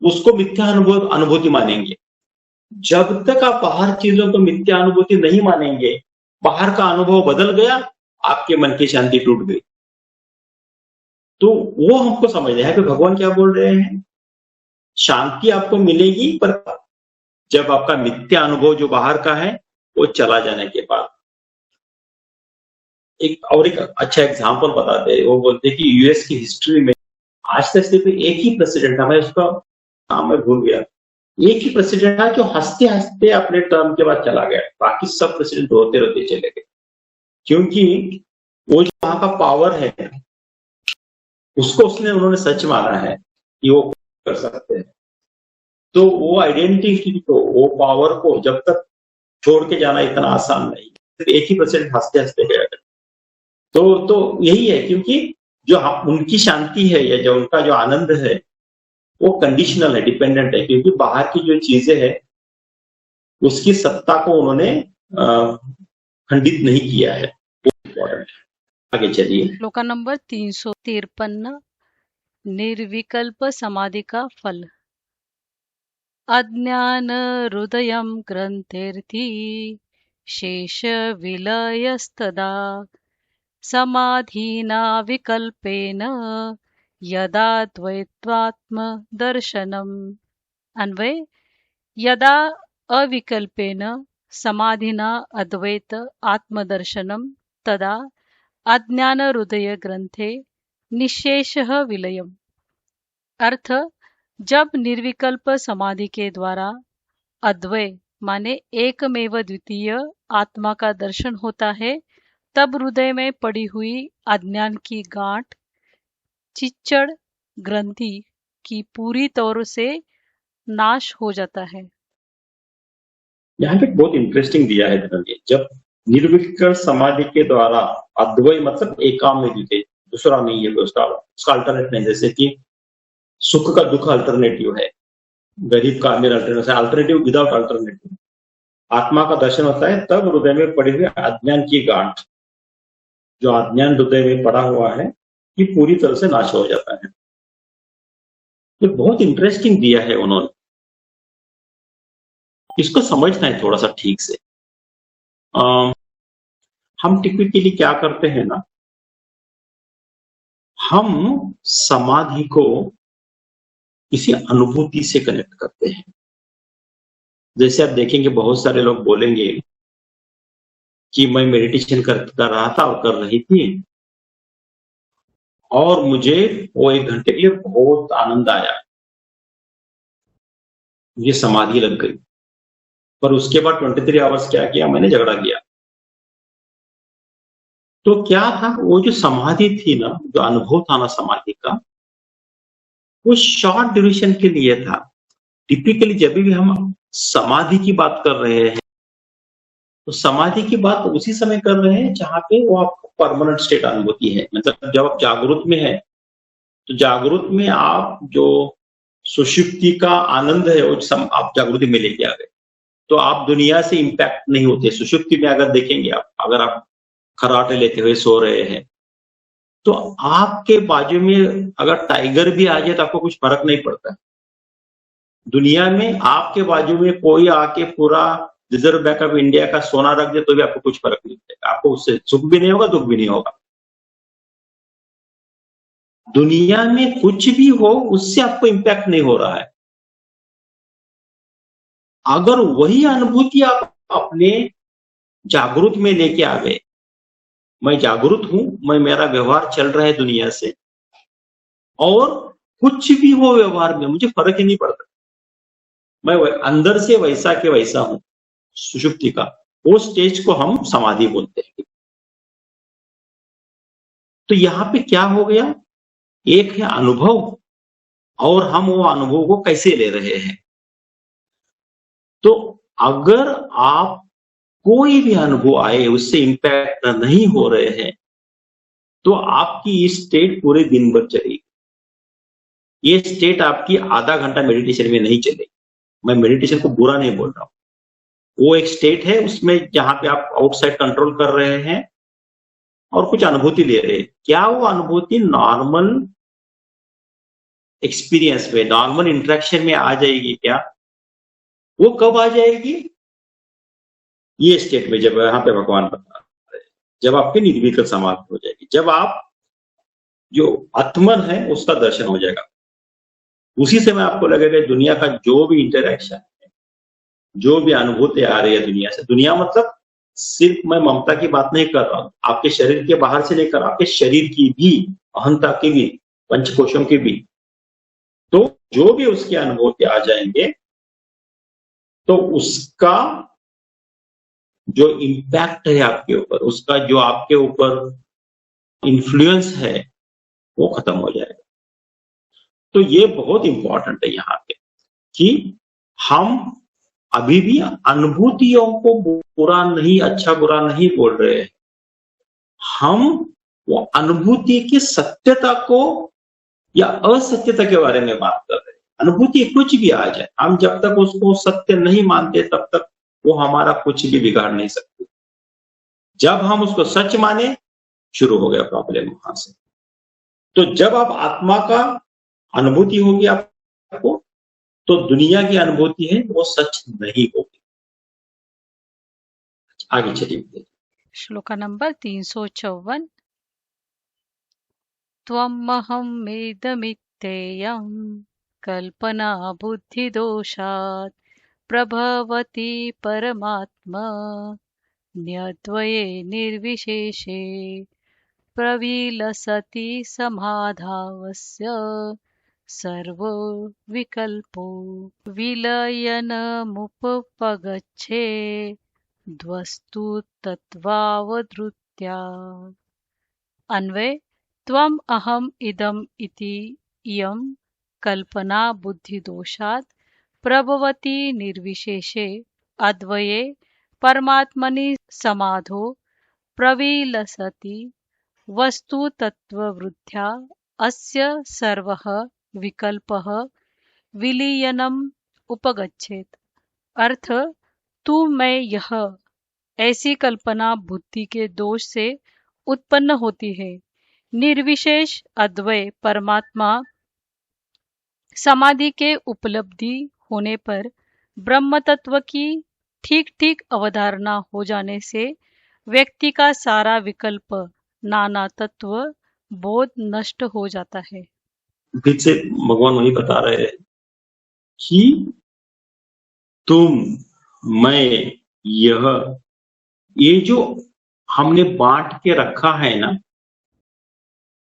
[SPEAKER 1] उसको मिथ्या अनुभूति मानेंगे। जब तक आप बाहर चीजों को मिथ्या अनुभूति नहीं मानेंगे, बाहर का अनुभव बदल गया, आपके मन की शांति टूट गई। तो वो हमको समझना है। यहाँ पे भगवान क्या बोल रहे हैं, शांति आपको मिलेगी पर जब आपका मिथ्या अनुभव जो बाहर का है वो चला जाने के बाद। एक अच्छा एग्जांपल बताते हैं। वो बोलते हैं कि यूएस की हिस्ट्री में आज तक सिर्फ एक ही प्रेसिडेंट था, मैं उसका नाम मैं भूल गया, एक ही प्रेसिडेंट था जो हंसते हंसते अपने टर्म के बाद चला गया। बाकी सब प्रेसिडेंट रोते रोते चले गए, क्योंकि वो जो वहां का पावर है उसको उन्होंने सच माना है कि वो कर सकते हैं। तो वो आइडेंटिटी को, वो पावर को जब तक छोड़ के जाना इतना आसान नहीं। सिर्फ एक ही प्रेसिडेंट हंसते हंसते गया। तो यही है, क्योंकि जो उनकी शांति है या जो उनका जो आनंद है वो कंडीशनल है, डिपेंडेंट है, क्योंकि बाहर की जो चीजें है उसकी सत्ता को उन्होंने खंडित नहीं किया है। इम्पोर्टेंट। आगे चलिए।
[SPEAKER 2] श्लोका नंबर 353। निर्विकल्प समाधि का फल। अज्ञान हृदयं ग्रंथेर्थी शेष विलयस्तदा समाधिना विकल्पेन यदा द्वैत्वात्म दर्शनम। अन्वय। यदा अविकल्पेन समाधिना अद्वैत आत्मदर्शनम तदा अज्ञान हृदय ग्रंथे निशेषः विलयम। अर्थ, जब निर्विकल्प समाधि के द्वारा अद्वय माने एकमेव द्वितीय आत्मा का दर्शन होता है, तब हृदय में पड़ी हुई अज्ञान की गांठ, चिच्चड़ ग्रंथि की पूरी तौर से नाश हो जाता है।
[SPEAKER 1] यहाँ पे बहुत इंटरेस्टिंग दिया है धनंजय। जब निर्विकल्प समाधि के द्वारा अद्वय मतलब एकाम में द्वितीय, दूसरा नहीं है, उसका अल्टरनेट नहीं। जैसे कि सुख का दुख अल्टरनेटिव है, गरीब का अमीर अल्टरनेटिव, अल्टरनेटिव विदाउट अल्टरनेटिव। आत्मा का दर्शन होता है तब हृदय में पड़े हुए अज्ञान की गांठ, जो अज्ञान हृदय में पड़ा हुआ है ये पूरी तरह से नाश हो जाता है। ये बहुत इंटरेस्टिंग दिया है उन्होंने, इसको समझना है थोड़ा सा ठीक से। अम, हम टिपिकली क्या करते हैं ना, हम समाधि को किसी अनुभूति से कनेक्ट करते हैं। जैसे आप देखेंगे बहुत सारे लोग बोलेंगे कि मैं मेडिटेशन कर रहा था और कर रही थी और मुझे वो 1 घंटे के लिए बहुत आनंद आया, मुझे समाधि लग गई। पर उसके बाद 23 आवर्स क्या किया, मैंने झगड़ा किया। तो क्या था, वो जो समाधि थी ना, जो अनुभव था ना समाधि का, वो शॉर्ट ड्यूरेशन के लिए था। टिपिकली जब भी हम समाधि की बात कर रहे हैं तो समाधि की बात उसी समय कर रहे हैं जहां पे वो आपको परमानेंट स्टेट अनुभूति है। मतलब जब आप जागृत में है तो जागृत में आप जो सुषुप्ति का आनंद है वो आप जागृति में लेके आ गए, तो आप दुनिया से इंपैक्ट नहीं होते। सुषुप्ति में अगर देखेंगे आप, अगर आप खर्राटे लेते हुए सो रहे हैं तो आपके बाजू में अगर टाइगर भी आ जाए तो आपको कुछ फर्क नहीं पड़ता। दुनिया में आपके बाजू में कोई आके पूरा रिजर्व बैंक ऑफ इंडिया का सोना रख दे तो भी आपको कुछ फर्क नहीं पड़ेगा, आपको उससे सुख भी नहीं होगा, दुख भी नहीं होगा। दुनिया में कुछ भी हो उससे आपको इंपैक्ट नहीं हो रहा है। अगर वही अनुभूति आप अपने जागृत में लेके आ गए, मैं जागृत हूं, मैं मेरा व्यवहार चल रहा है दुनिया से और कुछ भी हो व्यवहार में मुझे फर्क ही नहीं पड़ता, मैं अंदर से वैसा के वैसा हूं, सुषुप्ति का वो स्टेज को हम समाधि बोलते हैं। तो यहां पे क्या हो गया, एक है अनुभव और हम वो अनुभव को कैसे ले रहे हैं। तो अगर आप कोई भी अनुभव आए उससे इंपैक्ट नहीं हो रहे हैं तो आपकी ये स्टेट पूरे दिन भर चलेगी। ये स्टेट आपकी आधा घंटा मेडिटेशन में नहीं चलेगी। मैं मेडिटेशन को बुरा नहीं बोल रहा हूं, वो एक स्टेट है उसमें जहां पे आप आउटसाइड कंट्रोल कर रहे हैं और कुछ अनुभूति ले रहे हैं। क्या वो अनुभूति नॉर्मल एक्सपीरियंस में, नॉर्मल इंटरेक्शन में आ जाएगी क्या? वो कब आ जाएगी? ये स्टेट में, जब यहाँ पे भगवान बता रहे हैं, जब आपकी निर्विकल्प समाप्त हो जाएगी, जब आप जो आत्मन है उसका दर्शन हो जाएगा, उसी समय आपको लगेगा दुनिया का जो भी इंटरेक्शन है, जो भी अनुभूति आ रही है दुनिया से, दुनिया मतलब सिर्फ मैं ममता की बात नहीं कर रहा हूं, आपके शरीर के बाहर से लेकर आपके शरीर की भी, अहंता की भी, पंचकोशों की भी, तो जो भी उसके अनुभूति आ जाएंगे तो उसका जो इम्पैक्ट है आपके ऊपर, उसका जो आपके ऊपर इन्फ्लुएंस है वो खत्म हो जाएगा। तो ये बहुत इंपॉर्टेंट है यहाँ पे कि हम अभी भी अनुभूतियों को बुरा नहीं, अच्छा बुरा नहीं बोल रहे हैं, हम वो अनुभूति की सत्यता को या असत्यता के बारे में बात कर रहे हैं। अनुभूति कुछ भी आ जाए, हम जब तक उसको सत्य नहीं मानते तब तक वो हमारा कुछ भी बिगाड़ नहीं सकती। जब हम उसको सच माने, शुरू हो गया प्रॉब्लम वहां से। तो जब आप आत्मा का अनुभूति होगी आपको, तो दुनिया की अनुभूति है वो सच नहीं होगी। आगे चलिए।
[SPEAKER 2] श्लोका नंबर 354। त्वमहमेदमित्तेयं कल्पना बुद्धिदोषात् प्रभवति परमात्मा न्यद्वये निर्विशेषे प्रविलसति समाधावस्य सर्वो विकल्पो विलयनमुपपगच्छे ध्वस्तु तत्त्वावधृत्या। अन्वय: त्वम् अहम् इदम् इति इयं कल्पना बुद्धिदोषात् प्रभवति निर्विशेषे अद्वये परमात्मनि समाधो प्रविलसति वस्तु तत्त्ववृद्ध्या अस्य सर्वः विकल्पः विलीयनम् उपगच्छेत्। अर्थ: तू मैं यह ऐसी कल्पना बुद्धि के दोष से उत्पन्न होती है, निर्विशेष अद्वय परमात्मा समाधि के उपलब्धि होने पर ब्रह्म तत्व की ठीक ठीक अवधारणा हो जाने से व्यक्ति का सारा विकल्प नाना तत्व बोध नष्ट हो जाता है।
[SPEAKER 1] फिर से भगवान वही बता रहे हैं कि तुम, मैं, ये जो हमने बांट के रखा है ना,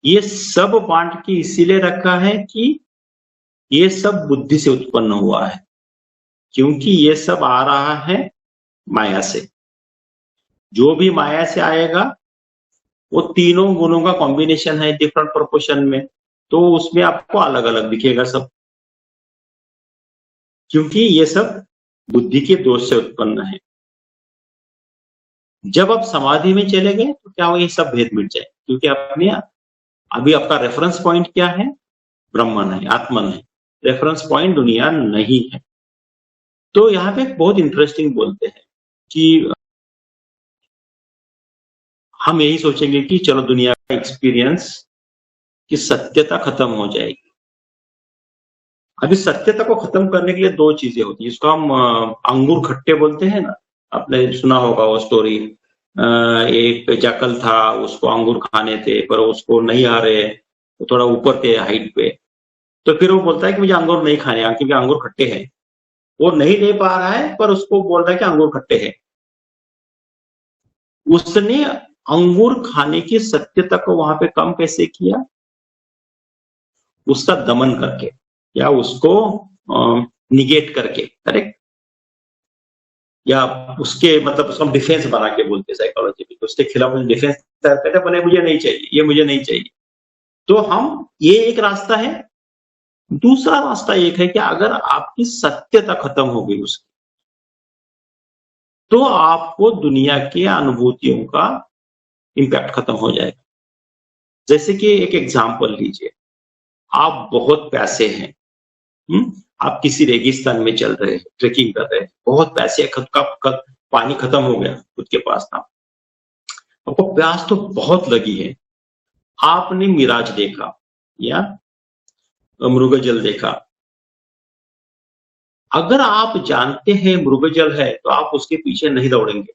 [SPEAKER 1] ये सब बांट के इसीलिए रखा है कि ये सब बुद्धि से उत्पन्न हुआ है, क्योंकि ये सब आ रहा है माया से। जो भी माया से आएगा वो तीनों गुणों का कॉम्बिनेशन है डिफरेंट प्रोपोर्शन में, तो उसमें आपको अलग अलग दिखेगा सब, क्योंकि ये सब बुद्धि के दोष से उत्पन्न है। जब आप समाधि में चले गए तो क्या वो ये सब भेद मिट जाए, क्योंकि आपने अभी आपका रेफरेंस पॉइंट क्या है, ब्रह्मन है, आत्मन है, रेफरेंस पॉइंट दुनिया नहीं है। तो यहाँ पे बहुत इंटरेस्टिंग बोलते हैं कि हम यही सोचेंगे कि चलो दुनिया का एक्सपीरियंस की सत्यता खत्म हो जाएगी। अभी सत्यता को खत्म करने के लिए दो चीजें होती है, इसको हम अंगूर खट्टे बोलते हैं ना, आपने सुना होगा वो स्टोरी। एक जाकल था, उसको अंगूर खाने थे पर उसको नहीं आ रहे, वो थोड़ा ऊपर थे हाइट पे, तो फिर वो बोलता है कि मुझे अंगूर नहीं खाने हैं क्योंकि अंगूर खट्टे हैं। वो नहीं ले पा रहा है पर उसको बोल रहा है कि अंगूर खट्टे हैं। उसने अंगूर खाने की सत्यता को वहां पे कम कैसे किया, उसका दमन करके या उसको निगेट करके, करेक्ट, या उसके मतलब उसका डिफेंस बना के बोलते साइकोलॉजी में, उसके खिलाफ डिफेंस करते बोले मुझे नहीं चाहिए, ये मुझे नहीं चाहिए। तो हम, ये एक रास्ता है। दूसरा रास्ता एक है कि अगर आपकी सत्यता खत्म हो गई उसकी, तो आपको दुनिया की अनुभूतियों का इम्पैक्ट खत्म हो जाएगा। जैसे कि एक एग्जांपल लीजिए, आप बहुत पैसे हैं, आप किसी रेगिस्तान में चल रहे हैं, ट्रेकिंग कर रहे हैं, बहुत पैसे, खुद का पानी खत्म हो गया खुद के पास था, आपको प्यास तो बहुत लगी है, आपने मिराज देखा या मृगजल देखा। अगर आप जानते हैं मृगजल है तो आप उसके पीछे नहीं दौड़ेंगे।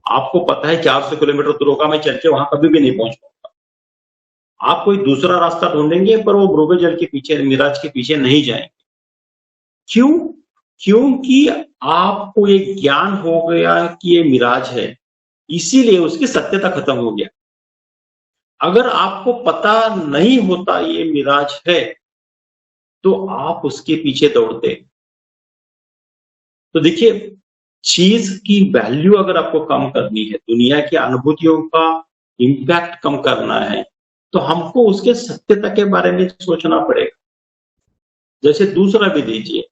[SPEAKER 1] आपको पता है 400 किलोमीटर दूर होगा, मैं चल के वहां कभी भी नहीं पहुंच पाऊंगा। आप कोई दूसरा रास्ता ढूंढेंगे पर वो मृगजल के पीछे, मिराज के पीछे नहीं जाएंगे। क्यों? क्योंकि आपको एक ज्ञान हो गया कि ये मिराज है, इसीलिए उसकी सत्यता खत्म हो गया। अगर आपको पता नहीं होता ये मिराज है तो आप उसके पीछे दौड़ते। तो देखिए, चीज की वैल्यू अगर आपको कम करनी है, दुनिया की अनुभूतियों का इम्पैक्ट कम करना है, तो हमको उसके सत्यता के बारे में सोचना पड़ेगा। जैसे दूसरा भी दीजिए,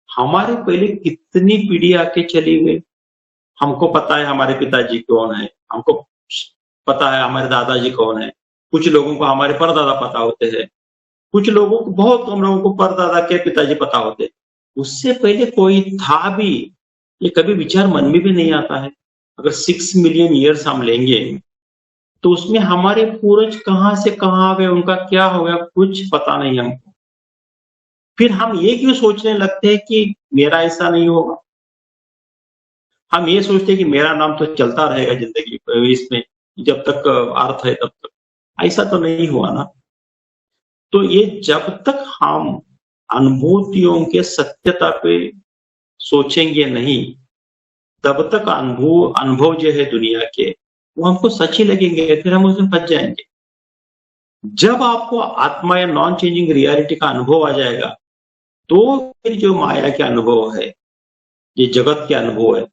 [SPEAKER 1] हमारे पहले कितनी पीढ़ी आके चली गई, हमको पता है हमारे पिताजी कौन है, हमको पता है हमारे दादाजी कौन है, कुछ लोगों को हमारे परदादा पता होते हैं, कुछ लोगों को, बहुत कम लोगों को परदादा के पिताजी पता होते। उससे पहले कोई था भी, ये कभी विचार मन में भी नहीं आता है। अगर 6 मिलियन ईयर्स हम लेंगे तो उसमें हमारे पूर्वज कहां से कहां आ गए, उनका क्या हो गया, कुछ पता नहीं हमको। फिर हम ये क्यों सोचने लगते हैं कि मेरा ऐसा नहीं होगा। हम ये सोचते हैं कि मेरा नाम तो चलता रहेगा जिंदगी इसमें, जब तक अर्थ है तब तक। ऐसा तो नहीं हुआ ना। तो ये जब तक हम अनुभूतियों के सत्यता पे सोचेंगे नहीं, तब तक अनुभव अनुभव जो है दुनिया के, वो हमको सच ही लगेंगे, फिर हम उसमें फंस जाएंगे। जब आपको आत्मा या नॉन चेंजिंग रियलिटी का अनुभव आ जाएगा, तो फिर जो माया के अनुभव है, ये जगत के अनुभव है,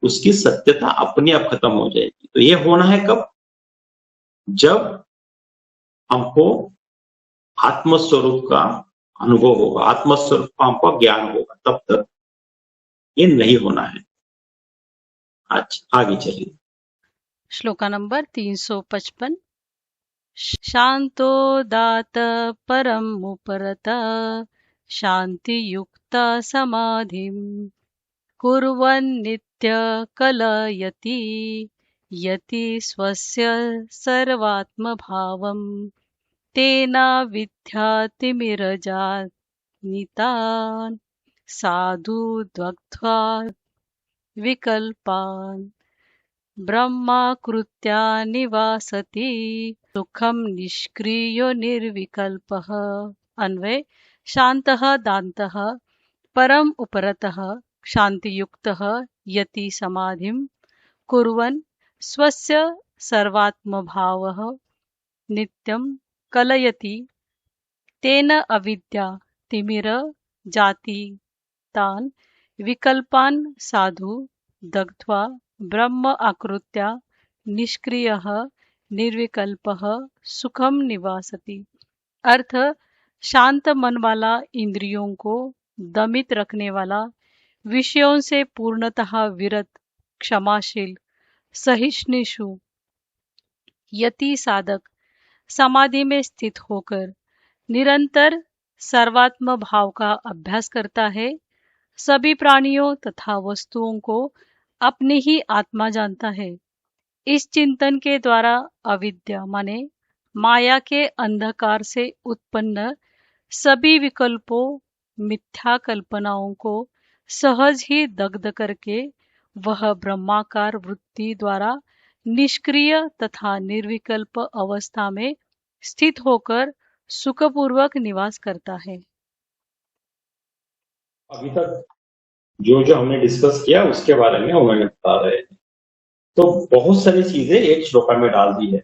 [SPEAKER 1] उसकी सत्यता अपने आप खत्म हो जाएगी। तो ये होना है कब? जब हमको आत्मस्वरूप का अनुभव होगा, आत्मस्वरूप का हमको ज्ञान होगा, तब तक ये नहीं होना है। अच्छा, आगे चलिए।
[SPEAKER 2] श्लोका नंबर 355। शांतो दात परम उपरत शांति युक्ता समाधिम कुर्वन् नित्य कलयति यति स्वस्य सर्वात्म भावम तेना विद्यातिमिरजानितान् साधु दग्ध्वा विकल्पान् ब्रह्माकृत्या निवासति सुखम निष्क्रियो निर्विकल्पः। अन्वय शान्तः दान्तः परम उपरतः शान्तियुक्तः यति समाधिं कुर्वन् स्वस्य सर्वात्मभावः नित्यं कलयति तेन अविद्या तिमिर जाति तान् विकल्पान् साधु दग्ध्वा ब्रह्म आकृत्या निष्क्रियः निर्विकल्पः सुखम निवासति। अर्थ शांत मन वाला, इंद्रियों को दमित रखने वाला, विषयों से पूर्णतः विरत, क्षमाशील, सहिष्णु यति साधक समाधि में स्थित होकर निरंतर सर्वात्म भाव का अभ्यास करता है। सभी प्राणियों तथा वस्तुओं को अपनी ही आत्मा जानता है। इस चिंतन के द्वारा अविद्या माने माया के अंधकार से उत्पन्न सभी विकल्पों, मिथ्या कल्पनाओं को सहज ही दग्ध करके वह ब्रह्माकार वृत्ति द्वारा निष्क्रिय तथा निर्विकल्प अवस्था में स्थित होकर सुखपूर्वक निवास करता है।
[SPEAKER 1] अभी तक जो जो हमने डिस्कस किया उसके बारे में उन्होंने बता रहे हैं। तो बहुत सारी चीजें एक श्लोका में डाल दी है,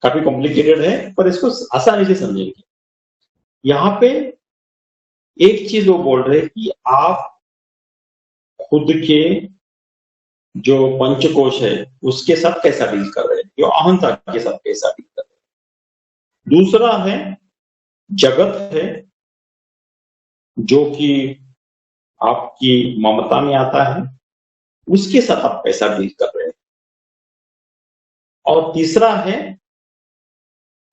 [SPEAKER 1] काफी कॉम्प्लिकेटेड है पर इसको आसानी से समझेंगे। यहाँ पे एक चीज वो बोल रहे कि आप खुद के जो पंचकोश है उसके साथ कैसा डील कर रहे हैं, जो अहंता के साथ कैसा डील कर रहे हैं। दूसरा है जगत है जो कि आपकी ममता में आता है, उसके साथ आप कैसा डील कर रहे हैं। और तीसरा है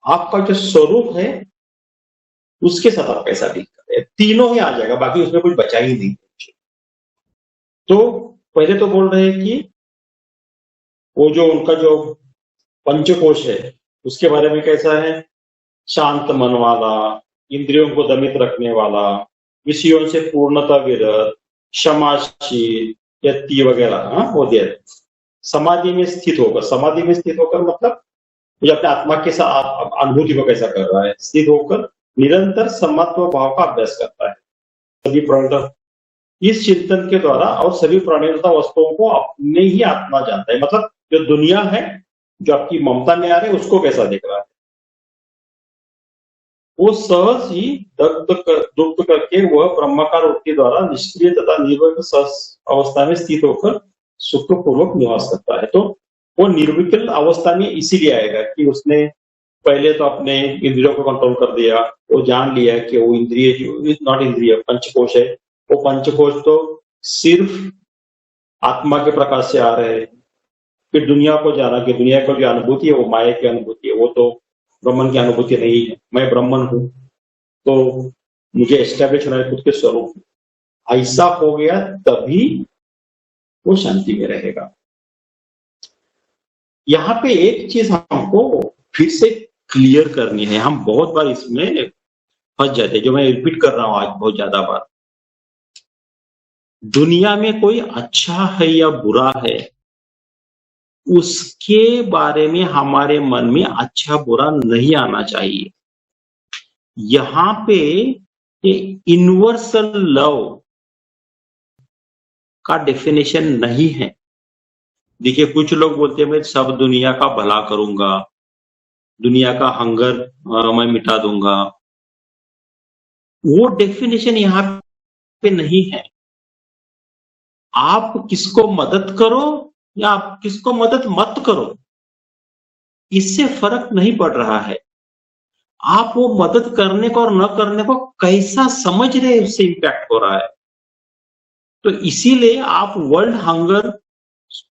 [SPEAKER 1] आपका जो स्वरूप है उसके साथ आप कैसा डील कर रहे हैं। तीनों ही आ जाएगा, बाकी उसमें कुछ बचा ही नहीं। तो पहले तो बोल रहे हैं कि वो जो उनका जो पंचकोश है उसके बारे में कैसा है, शांत मन वाला, इंद्रियों को दमित रखने वाला, विषयों से पूर्णता विरत, क्षमाशील, यति वगैरह वो दे। समाधि में स्थित होकर, समाधि में स्थित होकर मतलब मुझे अपने आत्मा के साथ अनुभूति को कैसा कर रहा है, स्थित होकर निरंतर समत्व भाव का अभ्यास करता है। सभी प्राणी इस चिंतन के द्वारा और सभी प्राणियों तथा वस्तुओं को अपने ही आत्मा जानता है। मतलब जो दुनिया है जो आपकी ममता में आ रही है उसको कैसा देख रहा है, वो सहज ही दुग्ध करके वह ब्रह्माकार वृत्ति द्वारा निष्क्रिय तथा निर्विकल अवस्था में स्थित होकर सुखपूर्वक निवास करता है। तो वो निर्विकल अवस्था में इसीलिए आएगा कि उसने पहले तो अपने इंद्रियों को कंट्रोल कर दिया, वो जान लिया कि वो इंद्रिय जो नॉट इंद्रिय पंचकोश है, वो पंचकोश तो सिर्फ आत्मा के प्रकाश से आ रहे हैं। फिर दुनिया को जाना कि दुनिया को जो अनुभूति है वो माया की अनुभूति है, वो तो ब्रह्मन की अनुभूति नहीं है। मैं ब्रह्मन हूं तो मुझे एस्टैब्लिश होना है खुद के स्वरूप में। ऐसा हो गया तभी वो शांति में रहेगा। यहाँ पे एक चीज हमको फिर से क्लियर करनी है, हम बहुत बार इसमें फंस जाते हैं, जो मैं रिपीट कर रहा हूं आज बहुत ज्यादा बार। दुनिया में कोई अच्छा है या बुरा है उसके बारे में हमारे मन में अच्छा बुरा नहीं आना चाहिए। यहां पे ये यूनिवर्सल लव का डेफिनेशन नहीं है। देखिए कुछ लोग बोलते हैं मैं सब दुनिया का भला करूंगा, दुनिया का हंगर मैं मिटा दूंगा। वो डेफिनेशन यहां पे नहीं है। आप किसको मदद करो या आप किसको मदद मत करो इससे फर्क नहीं पड़ रहा है। आप वो मदद करने को और न करने को कैसा समझ रहे हैं उससे इंपैक्ट हो रहा है। तो इसीलिए आप वर्ल्ड हंगर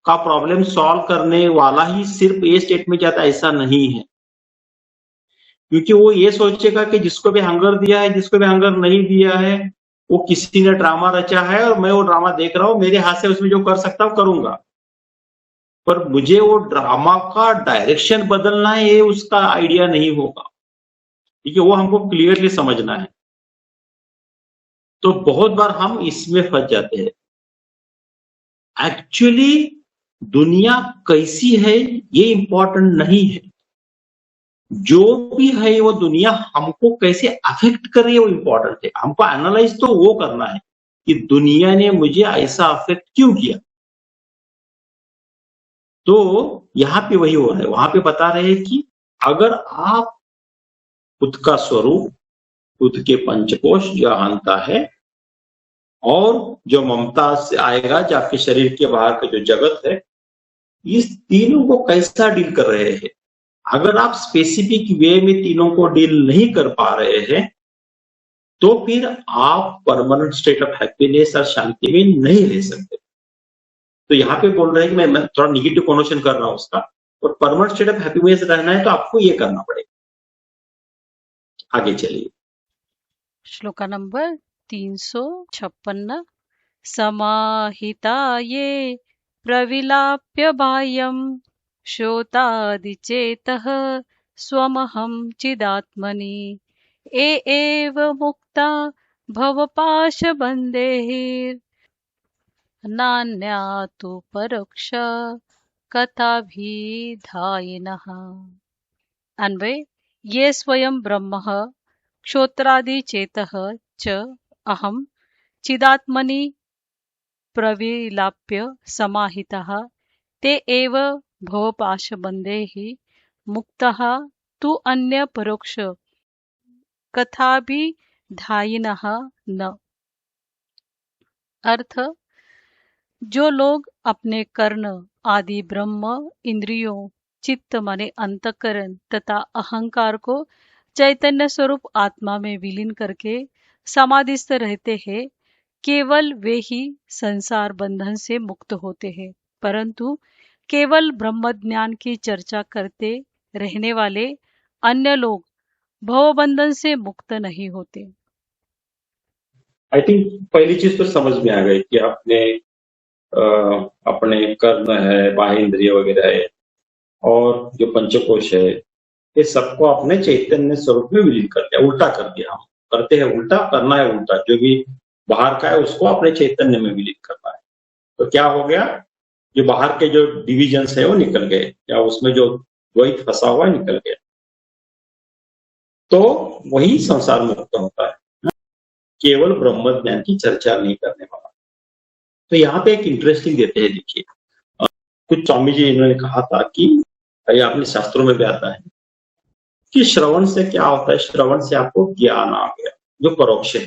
[SPEAKER 1] का प्रॉब्लम सॉल्व करने वाला ही सिर्फ ये स्टेट में जाता, ऐसा नहीं है। क्योंकि वो ये सोचेगा कि जिसको भी हंगर दिया है, जिसको भी हंगर नहीं दिया है, वो किसी ने ड्रामा रचा है और मैं वो ड्रामा देख रहा हूं, मेरे हाथ से उसमें जो कर सकता हूं करूंगा। पर मुझे वो ड्रामा का डायरेक्शन बदलना है ये उसका आइडिया नहीं होगा। ठीक है, वो हमको क्लियरली समझना है। तो बहुत बार हम इसमें फंस जाते हैं। एक्चुअली दुनिया कैसी है ये इंपॉर्टेंट नहीं है, जो भी है वो दुनिया हमको कैसे अफेक्ट कर रही है वो इंपॉर्टेंट है। हमको एनालाइज तो वो करना है कि दुनिया ने मुझे ऐसा अफेक्ट क्यों किया। तो यहाँ पे वही हो रहा है, वहां पे बता रहे हैं कि अगर आप खुद का स्वरूप, खुद के पंचकोश जो अहंता है, और जो ममता से आएगा, जो आपके शरीर के बाहर का जो जगत है, इस तीनों को कैसा डील कर रहे हैं। अगर आप स्पेसिफिक वे में तीनों को डील नहीं कर पा रहे हैं, तो फिर आप परमानेंट स्टेट ऑफ हैप्पीनेस और शांति में नहीं रह सकते। तो यहाँ पे बोल रहे हैं कि मैं थोड़ा निगेटिव कोनोशन कर रहा हूं उसका, और परमानेंट स्टेट ऑफ हैप्पीनेस रहना है तो आपको ये करना पड़ेगा। आगे चलिए।
[SPEAKER 2] श्लोका नंबर 356। समाहिता ये प्रविलाप्य बाह्यं श्रोतादिचेतः स्वमहं चिदात्मनि ए एव मुक्ता भवपाशबन्धैः नान्या तु परोक्ष कथाभिधायिनः। अन्वय: ये स्वयं ब्रह्म क्षोत्रादि चेतः च अहं चिदात्मनि प्रविलाप्य समाहितः ते एव भवपाशबन्धैः मुक्तः तु अन्य परोक्ष कथाभिधायिनः न। अर्थ: जो लोग अपने कर्ण आदि ब्रह्म, इंद्रियों, चित्त माने अंतकरण तथा अहंकार को चैतन्य स्वरूप आत्मा में विलीन करके समाधिस्थ रहते हैं, केवल वे ही संसार बंधन से मुक्त होते हैं। परंतु केवल ब्रह्म ज्ञान की चर्चा करते रहने वाले अन्य लोग भवबंधन से मुक्त नहीं होते।
[SPEAKER 1] आई थिंक पहली चीज तो समझ में आ गई कि आपने अपने कर्म है, बाह्य इंद्रिय वगैरह है, और जो पंचकोश है, ये सबको अपने चैतन्य स्वरूप में विलीन कर दिया, उल्टा कर दिया। हम करते हैं उल्टा, करना है उल्टा। जो भी बाहर का है उसको अपने चैतन्य में विलीन करना है। तो क्या हो गया, जो बाहर के जो डिविजन्स है वो निकल गए, या उसमें जो द्वैत फंसा हुआ है निकल गया। तो वही संसार मुक्त होता है, केवल ब्रह्म ज्ञान की चर्चा नहीं करने वाला। तो यहाँ पे एक इंटरेस्टिंग देते हैं, देखिए। कुछ स्वामी जी इन्होंने कहा था कि ये अपने शास्त्रों में भी आता है कि श्रवण से क्या होता है, श्रवण से आपको ज्ञान आ गया जो परोक्ष है।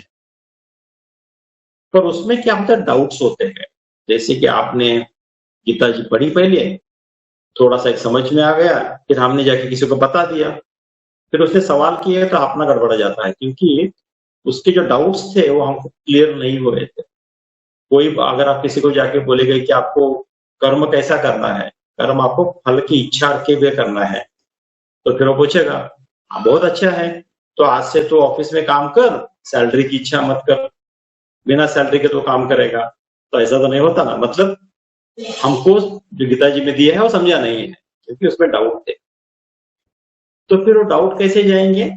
[SPEAKER 1] पर उसमें क्या होता है, डाउट्स होते हैं। जैसे कि आपने गीता जी पढ़ी पहले, थोड़ा सा एक समझ में आ गया, फिर हमने जाके किसी को बता दिया, फिर उसने सवाल किए तो अपना गड़बड़ जाता है, क्योंकि उसके जो डाउट्स थे वो हमको क्लियर नहीं हुए थे। कोई अगर आप किसी को जाके बोलेंगे कि आपको कर्म कैसा करना है, कर्म आपको फल की इच्छा के हुए करना है, तो फिर वो पूछेगा हाँ बहुत अच्छा है, तो आज से तो ऑफिस में काम कर, सैलरी की इच्छा मत कर, बिना सैलरी के तो काम करेगा। तो ऐसा तो नहीं होता ना। मतलब हमको जो गीता जी में दिया है वो समझा नहीं है, क्योंकि उसमें डाउट थे। तो फिर वो डाउट कैसे जाएंगे,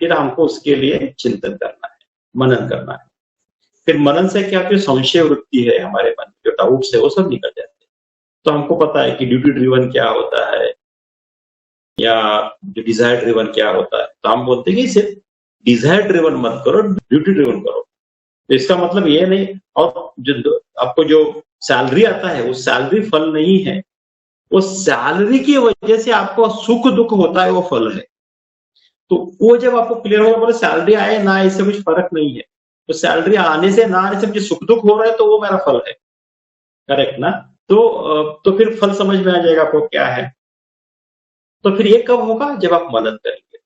[SPEAKER 1] फिर हमको उसके लिए चिंतन करना है, मनन करना है। फिर मनन से क्या, फिर संशय वृत्ति है हमारे मन में, जो डाउट्स है वो सब निकल जाते हैं। तो हमको पता है कि ड्यूटी ड्रिवन क्या होता है, या जो डिजायर ड्रिवन क्या होता है। तो हम बोलते हैं कि सिर्फ डिजायर ड्रिवन मत करो, ड्यूटी ड्रिवन करो। तो इसका मतलब ये नहीं, और जो आपको जो सैलरी आता है वो सैलरी फल नहीं है, वो सैलरी की वजह से आपको सुख दुख होता है, वो फल है। तो वो जब आपको क्लियर होगा, बोले सैलरी आए ना आए इससे कुछ फर्क नहीं है, तो सैलरी आने से ना आने से मुझे सुख दुख हो रहा है तो वो मेरा फल है। करेक्ट ना। तो फिर फल समझ में आ जाएगा आपको क्या है। तो फिर ये कब होगा, जब आप मनन करेंगे,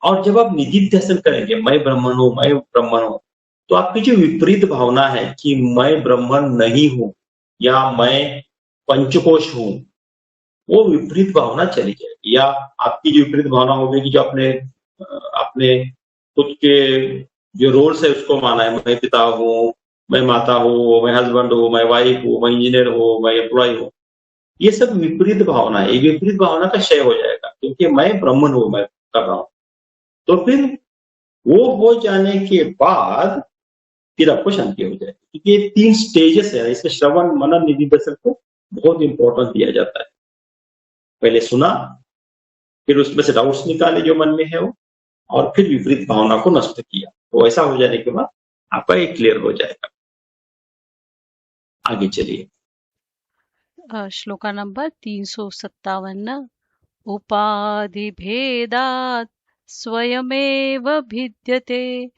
[SPEAKER 1] और जब आप निधिध्यासन करेंगे, मैं ब्राह्मण हूं, मैं ब्राह्मण हूं, तो आपकी जो विपरीत भावना है कि मैं ब्राह्मण नहीं हूं या मैं पंचकोश हूं, वो विपरीत भावना चली जाएगी। या आपकी जो विपरीत भावना होगी कि जो अपने अपने खुद के जो रोल्स है उसको माना है, मैं पिता हूँ, मैं माता हूँ, मैं हस्बैंड हूँ, मैं वाइफ हूँ, मैं इंजीनियर हूँ, मैं एम्प्लॉय हूँ। ये सब विपरीत भावना है। ये विपरीत भावना का क्षय हो जाएगा, क्योंकि मैं ब्राह्मण हूँ, मैं कर रहा हूँ। तो फिर वो हो जाने के बाद फिर आपको शांति हो जाएगी, क्योंकि ये 3 स्टेजेस है इसमें। श्रवण, मनन, निधिध्यासन को बहुत इंपॉर्टेंस दिया जाता है। पहले सुना, फिर उसमें से डाउट्स निकाले जो मन में है वो, और फिर विपरीत भावना को नष्ट किया। तो ऐसा हो जाने के बाद आपका एक क्लियर हो जाएगा। आगे चलिए।
[SPEAKER 2] श्लोका नंबर 357। उपाधिभेदात् स्वयमेव भिद्यते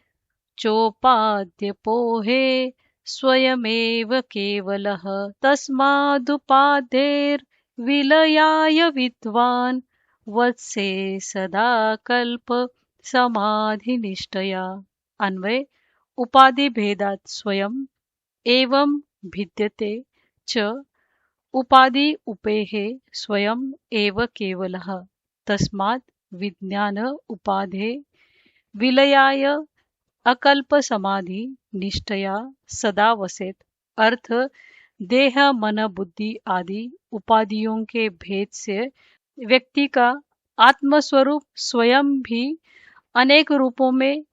[SPEAKER 2] चोपाद्यपोहे स्वयमेव केवलः तस्मादुपाधेर्विलयाय विद्वान् वत्से सदा कल्प समाधिनिष्ठया। अन्वय: उपाधि भेदात् स्वयं एवं भिद्यते च उपाधि उपेः स्वयं एव केवलः तस्मात् विज्ञान उपाधे विलयाय अकल्प समाधि निष्ठया सदा वसेत। अर्थ: देह, मन, बुद्धि आदि उपाधियों के भेद से व्यक्ति का आत्मस्वरूप स्वयं भी अनेक रूपों में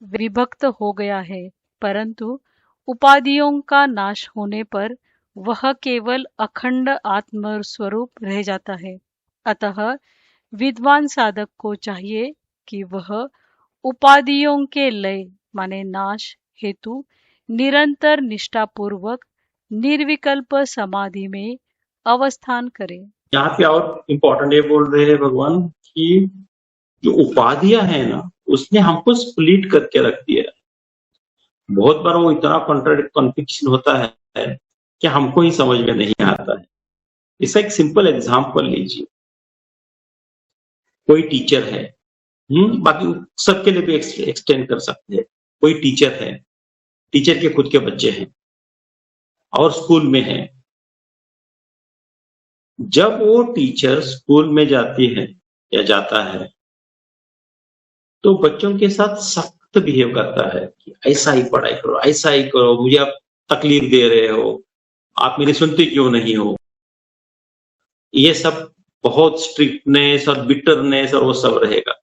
[SPEAKER 2] विभक्त हो गया है, परंतु उपाधियों का नाश होने पर वह केवल अखंड आत्म स्वरूप रह जाता है। अतः विद्वान साधक को चाहिए कि वह उपाधियों के लय माने नाश हेतु निरंतर निष्ठापूर्वक निर्विकल्प समाधि में अवस्थान करे।
[SPEAKER 1] यहाँ पे और इम्पोर्टेंट ये बोल रहे हैं भगवान कि जो उपाधियां हैं ना, उसने हमको स्प्लिट करके रख दिया। बहुत बार वो इतना कॉन्फ्लिक्शन होता है कि हमको ही समझ में नहीं आता है। इसका एक सिंपल एग्जांपल लीजिए। कोई टीचर है, बाकी सबके लिए भी एक्सटेंड कर सकते हैं। कोई टीचर है, टीचर के खुद के बच्चे हैं और स्कूल में है। जब वो टीचर स्कूल में जाती है या जाता है तो बच्चों के साथ सख्त बिहेव करता है कि ऐसा ही पढ़ाई करो, ऐसा ही करो, मुझे आप तकलीफ दे रहे हो, आप मेरी सुनते क्यों नहीं हो। ये सब बहुत स्ट्रिक्टनेस और बिटरनेस और वो सब रहेगा।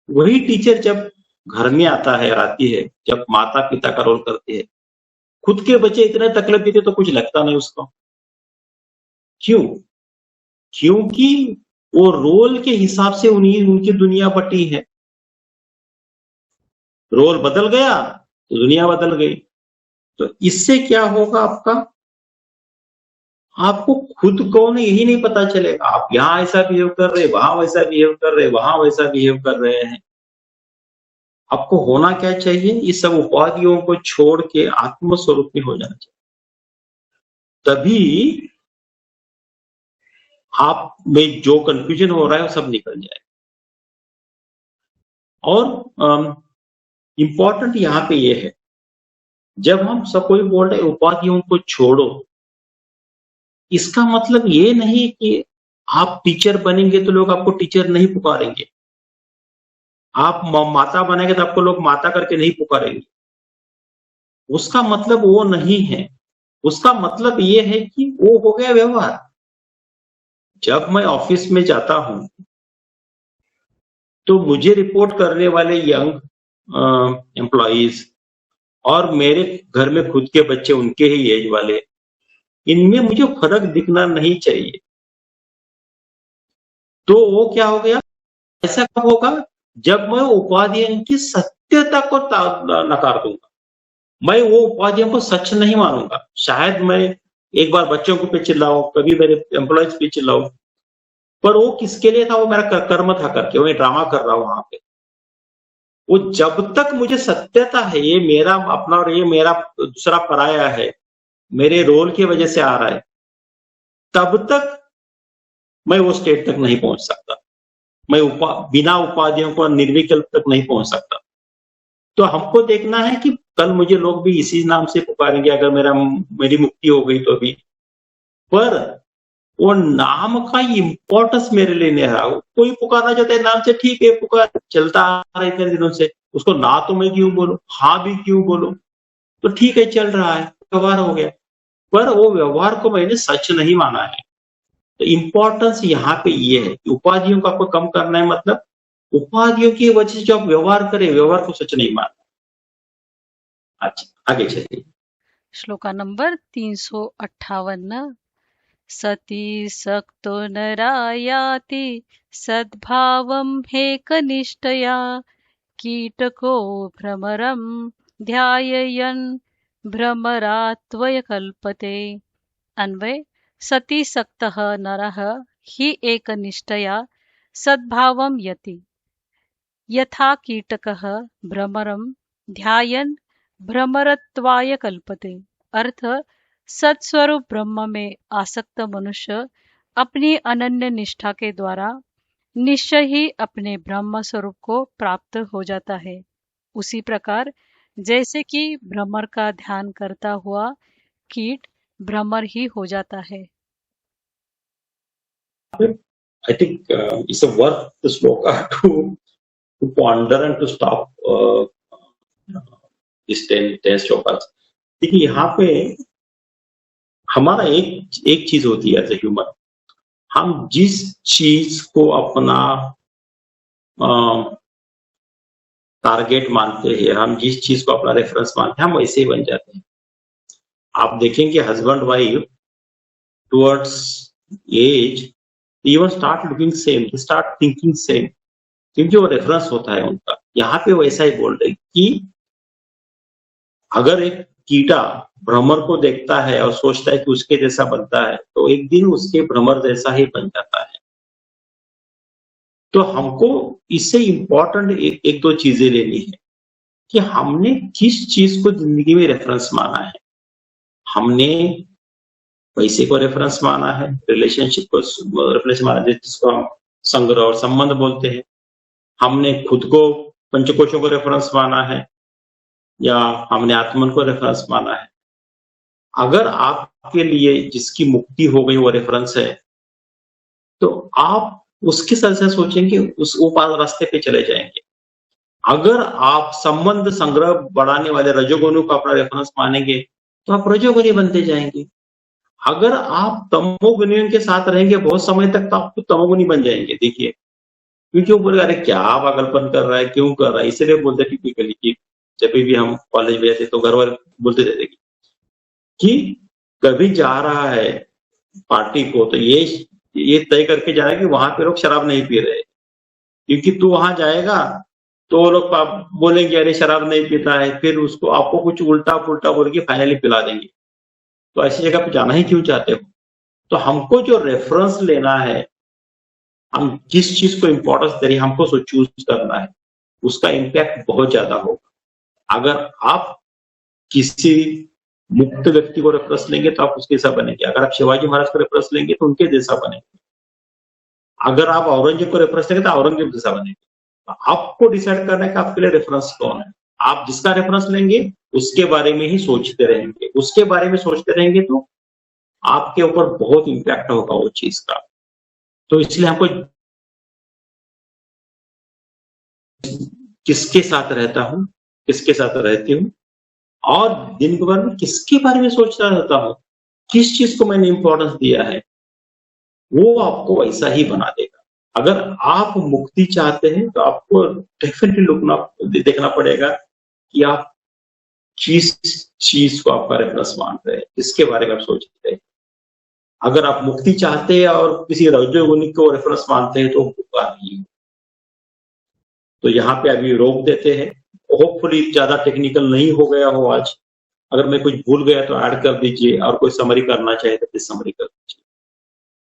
[SPEAKER 1] वही टीचर जब घर में आता है, आती है, जब माता पिता का रोल करती है, खुद के बच्चे इतने तकलीफ देते तो कुछ लगता नहीं उसको। क्यों? क्योंकि वो रोल के हिसाब से उनकी दुनिया बटी है। रोल बदल गया तो दुनिया बदल गई। तो इससे क्या होगा आपको खुद को नहीं, यही नहीं पता चलेगा। आप यहां ऐसा बिहेव कर रहे, वहां वैसा बिहेव कर रहे, वहां वैसा बिहेव कर रहे हैं। आपको होना क्या चाहिए? इस सब उपाधियों को छोड़ के आत्म स्वरूप में हो जाना चाहिए। तभी आप में जो कंफ्यूजन हो रहा है वो सब निकल जाए। और इंपॉर्टेंट यहां पे ये है, जब हम सब कोई बोल रहे उपाधियों को छोड़ो, इसका मतलब ये नहीं कि आप टीचर बनेंगे तो लोग आपको टीचर नहीं पुकारेंगे। आप माता बनेंगे तो आपको लोग माता करके नहीं पुकारेंगे। उसका मतलब वो नहीं है। उसका मतलब ये है कि वो हो गया व्यवहार। जब मैं ऑफिस में जाता हूं तो मुझे रिपोर्ट करने वाले यंग एम्प्लॉइज और मेरे घर में खुद के बच्चे उनके ही एज वाले, इनमें मुझे फर्क दिखना नहीं चाहिए। तो वो क्या हो गया? ऐसा कब होगा? जब मैं उपाधियों की सत्यता को नकार दूंगा। मैं वो उपाधियों को सच नहीं मानूंगा। शायद मैं एक बार बच्चों को पे चिल्लाऊं, कभी मेरे एम्प्लॉयज पे चिल्लाऊं, पर वो किसके लिए था? वो मेरा कर्म था करके, मैं ड्रामा कर रहा हूं वहां पे। वो जब तक मुझे सत्यता है ये मेरा अपना और ये मेरा दूसरा पराया है, मेरे रोल की वजह से आ रहा है, तब तक मैं वो स्टेट तक नहीं पहुंच सकता। मैं बिना उपाधियों को निर्विकल्प तक नहीं पहुंच सकता। तो हमको देखना है कि कल मुझे लोग भी इसी नाम से पुकारेंगे अगर मेरी मुक्ति हो गई तो भी। पर वो नाम का इम्पोर्टेंस मेरे लिए नहीं रहा। कोई पुकारना चाहता है नाम से, ठीक है पुकार, चलता आ रहा है इतने दिनों से, उसको ना तो मैं क्यों बोलूं, हाँ भी क्यों बोलूं। तो ठीक है, चल रहा है, व्यवहार हो गया, पर वो व्यवहार को मैंने सच नहीं माना है। तो इम्पोर्टेंस यहाँ पे ये है कि उपाधियों को आपको कम करना है, मतलब उपाधियों की वजह से जो आप व्यवहार करें, व्यवहार को सच नहीं मानना। अच्छा, आगे चलिए।
[SPEAKER 2] श्लोका नंबर 358। सती सक्तो नरायाति सद्भावं हेकनिष्ठया कीटको भ्रमरं ध्याययन् भ्रमरात्वय कल्पते। अन्वय: सती सक्तः नरः हि एकनिष्ठया सद्भावं यति यथा कीटकः भ्रमरं ध्यायन् भ्रमरत्वाय कल्पते। अर्थ: सत्स्वरूप ब्रह्म में आसक्त मनुष्य अपनी अनन्य निष्ठा के द्वारा निश्चय ही अपने ब्रह्म स्वरूप को प्राप्त हो जाता है। उसी प्रकार जैसे कि भ्रमर का ध्यान करता हुआ कीट भ्रमर ही हो जाता है।
[SPEAKER 1] I think it's a worth the sloka to ponder and to stop इस 10 श्लोकास। देखिए यहाँ पे हमारा एक चीज होती है एज ए ह्यूमन, हम जिस चीज को अपना टारगेट मानते हैं, हम जिस चीज को अपना रेफरेंस मानते हैं, हम वैसे ही बन जाते हैं। आप देखेंगे husband wife towards age even start looking same, start thinking same, क्योंकि वो रेफरेंस होता है उनका। यहाँ पे वैसा ही बोल रहे कि अगर एक कीटा भ्रमर को देखता है और सोचता है कि उसके जैसा बनता है, तो एक दिन उसके भ्रमर जैसा ही बन जाता है। तो हमको इससे इंपॉर्टेंट एक दो चीजें लेनी है कि हमने किस चीज को जिंदगी में रेफरेंस माना है। हमने पैसे को रेफरेंस माना है, रिलेशनशिप को रेफरेंस माना है जिसको हम संग्रह और संबंध बोलते हैं। हमने खुद को पंचकोशों को रेफरेंस माना है, या हमने आत्मन को रेफरेंस माना है। अगर आपके लिए जिसकी मुक्ति हो गई वो रेफरेंस है, तो आप उसके साथ से सोचेंगे, वो रास्ते पे चले जाएंगे। अगर आप संबंध संग्रह बढ़ाने वाले रजोगुणों को अपना रेफरेंस मानेंगे, तो आप रजोगुणी बनते जाएंगे। अगर आप तमोगुणियों के साथ रहेंगे बहुत समय तक, तो आप तमोगुणी बन जाएंगे। देखिए, क्योंकि वो बोलेगा अरे क्या पागलपन कर रहा है, क्यों कर रहा है। इसलिए बोलते टिपिकली कि जब भी हम कॉलेज में थे तो घर वाले बोलते रहते कि कभी जा रहा है पार्टी को, तो ये तय करके जा रहा है कि वहां पे लोग शराब नहीं पी रहे, क्योंकि तू वहां जाएगा तो वो लोग बोलेंगे अरे शराब नहीं पीता है, फिर उसको आपको कुछ उल्टा पुल्टा बोल के फाइनली पिला देंगे। तो ऐसी जगह पे जाना ही क्यों चाहते हो। तो हमको जो रेफरेंस लेना है, हम जिस चीज को इंपॉर्टेंस दे रहे हैं, हमको सो चूज करना है, उसका इम्पैक्ट बहुत ज्यादा होगा। अगर आप किसी मुक्त व्यक्ति को रेफरेंस लेंगे तो आप उसके जैसा बनेंगे। अगर आप शिवाजी महाराज को रेफरेंस लेंगे तो उनके जैसा बनेंगे। अगर आप औरंगजेब को रेफरेंस लेंगे तो औरंगजेब जैसा बनेंगे। आपको डिसाइड करना है कि आपके लिए रेफरेंस कौन है। आप जिसका रेफरेंस लेंगे उसके बारे में ही सोचते रहेंगे, उसके बारे में सोचते रहेंगे तो आपके ऊपर बहुत इम्पैक्ट होगा वो चीज का। तो इसलिए हमको किसके साथ रहता हूं, किसके साथ रहती हूँ, और दिन भर में किसके बारे में सोचता रहता हूं, किस चीज को मैंने इंपॉर्टेंस दिया है, वो आपको ऐसा ही बना देगा। अगर आप मुक्ति चाहते हैं तो आपको डेफिनेटली देखना पड़ेगा कि आप किस चीज को आपका रेफरेंस मान रहे हैं, किसके बारे में आप सोच रहे हैं। अगर आप मुक्ति चाहते हैं और किसी रजोगुणी को रेफरेंस मानते हैं तो होगा नहीं। तो यहाँ पे अभी रोक देते हैं। होपफुली ज्यादा टेक्निकल नहीं हो गया हो आज। अगर मैं कुछ भूल गया तो ऐड कर दीजिए, और कोई समरी करना चाहे तो प्लीज समरी कर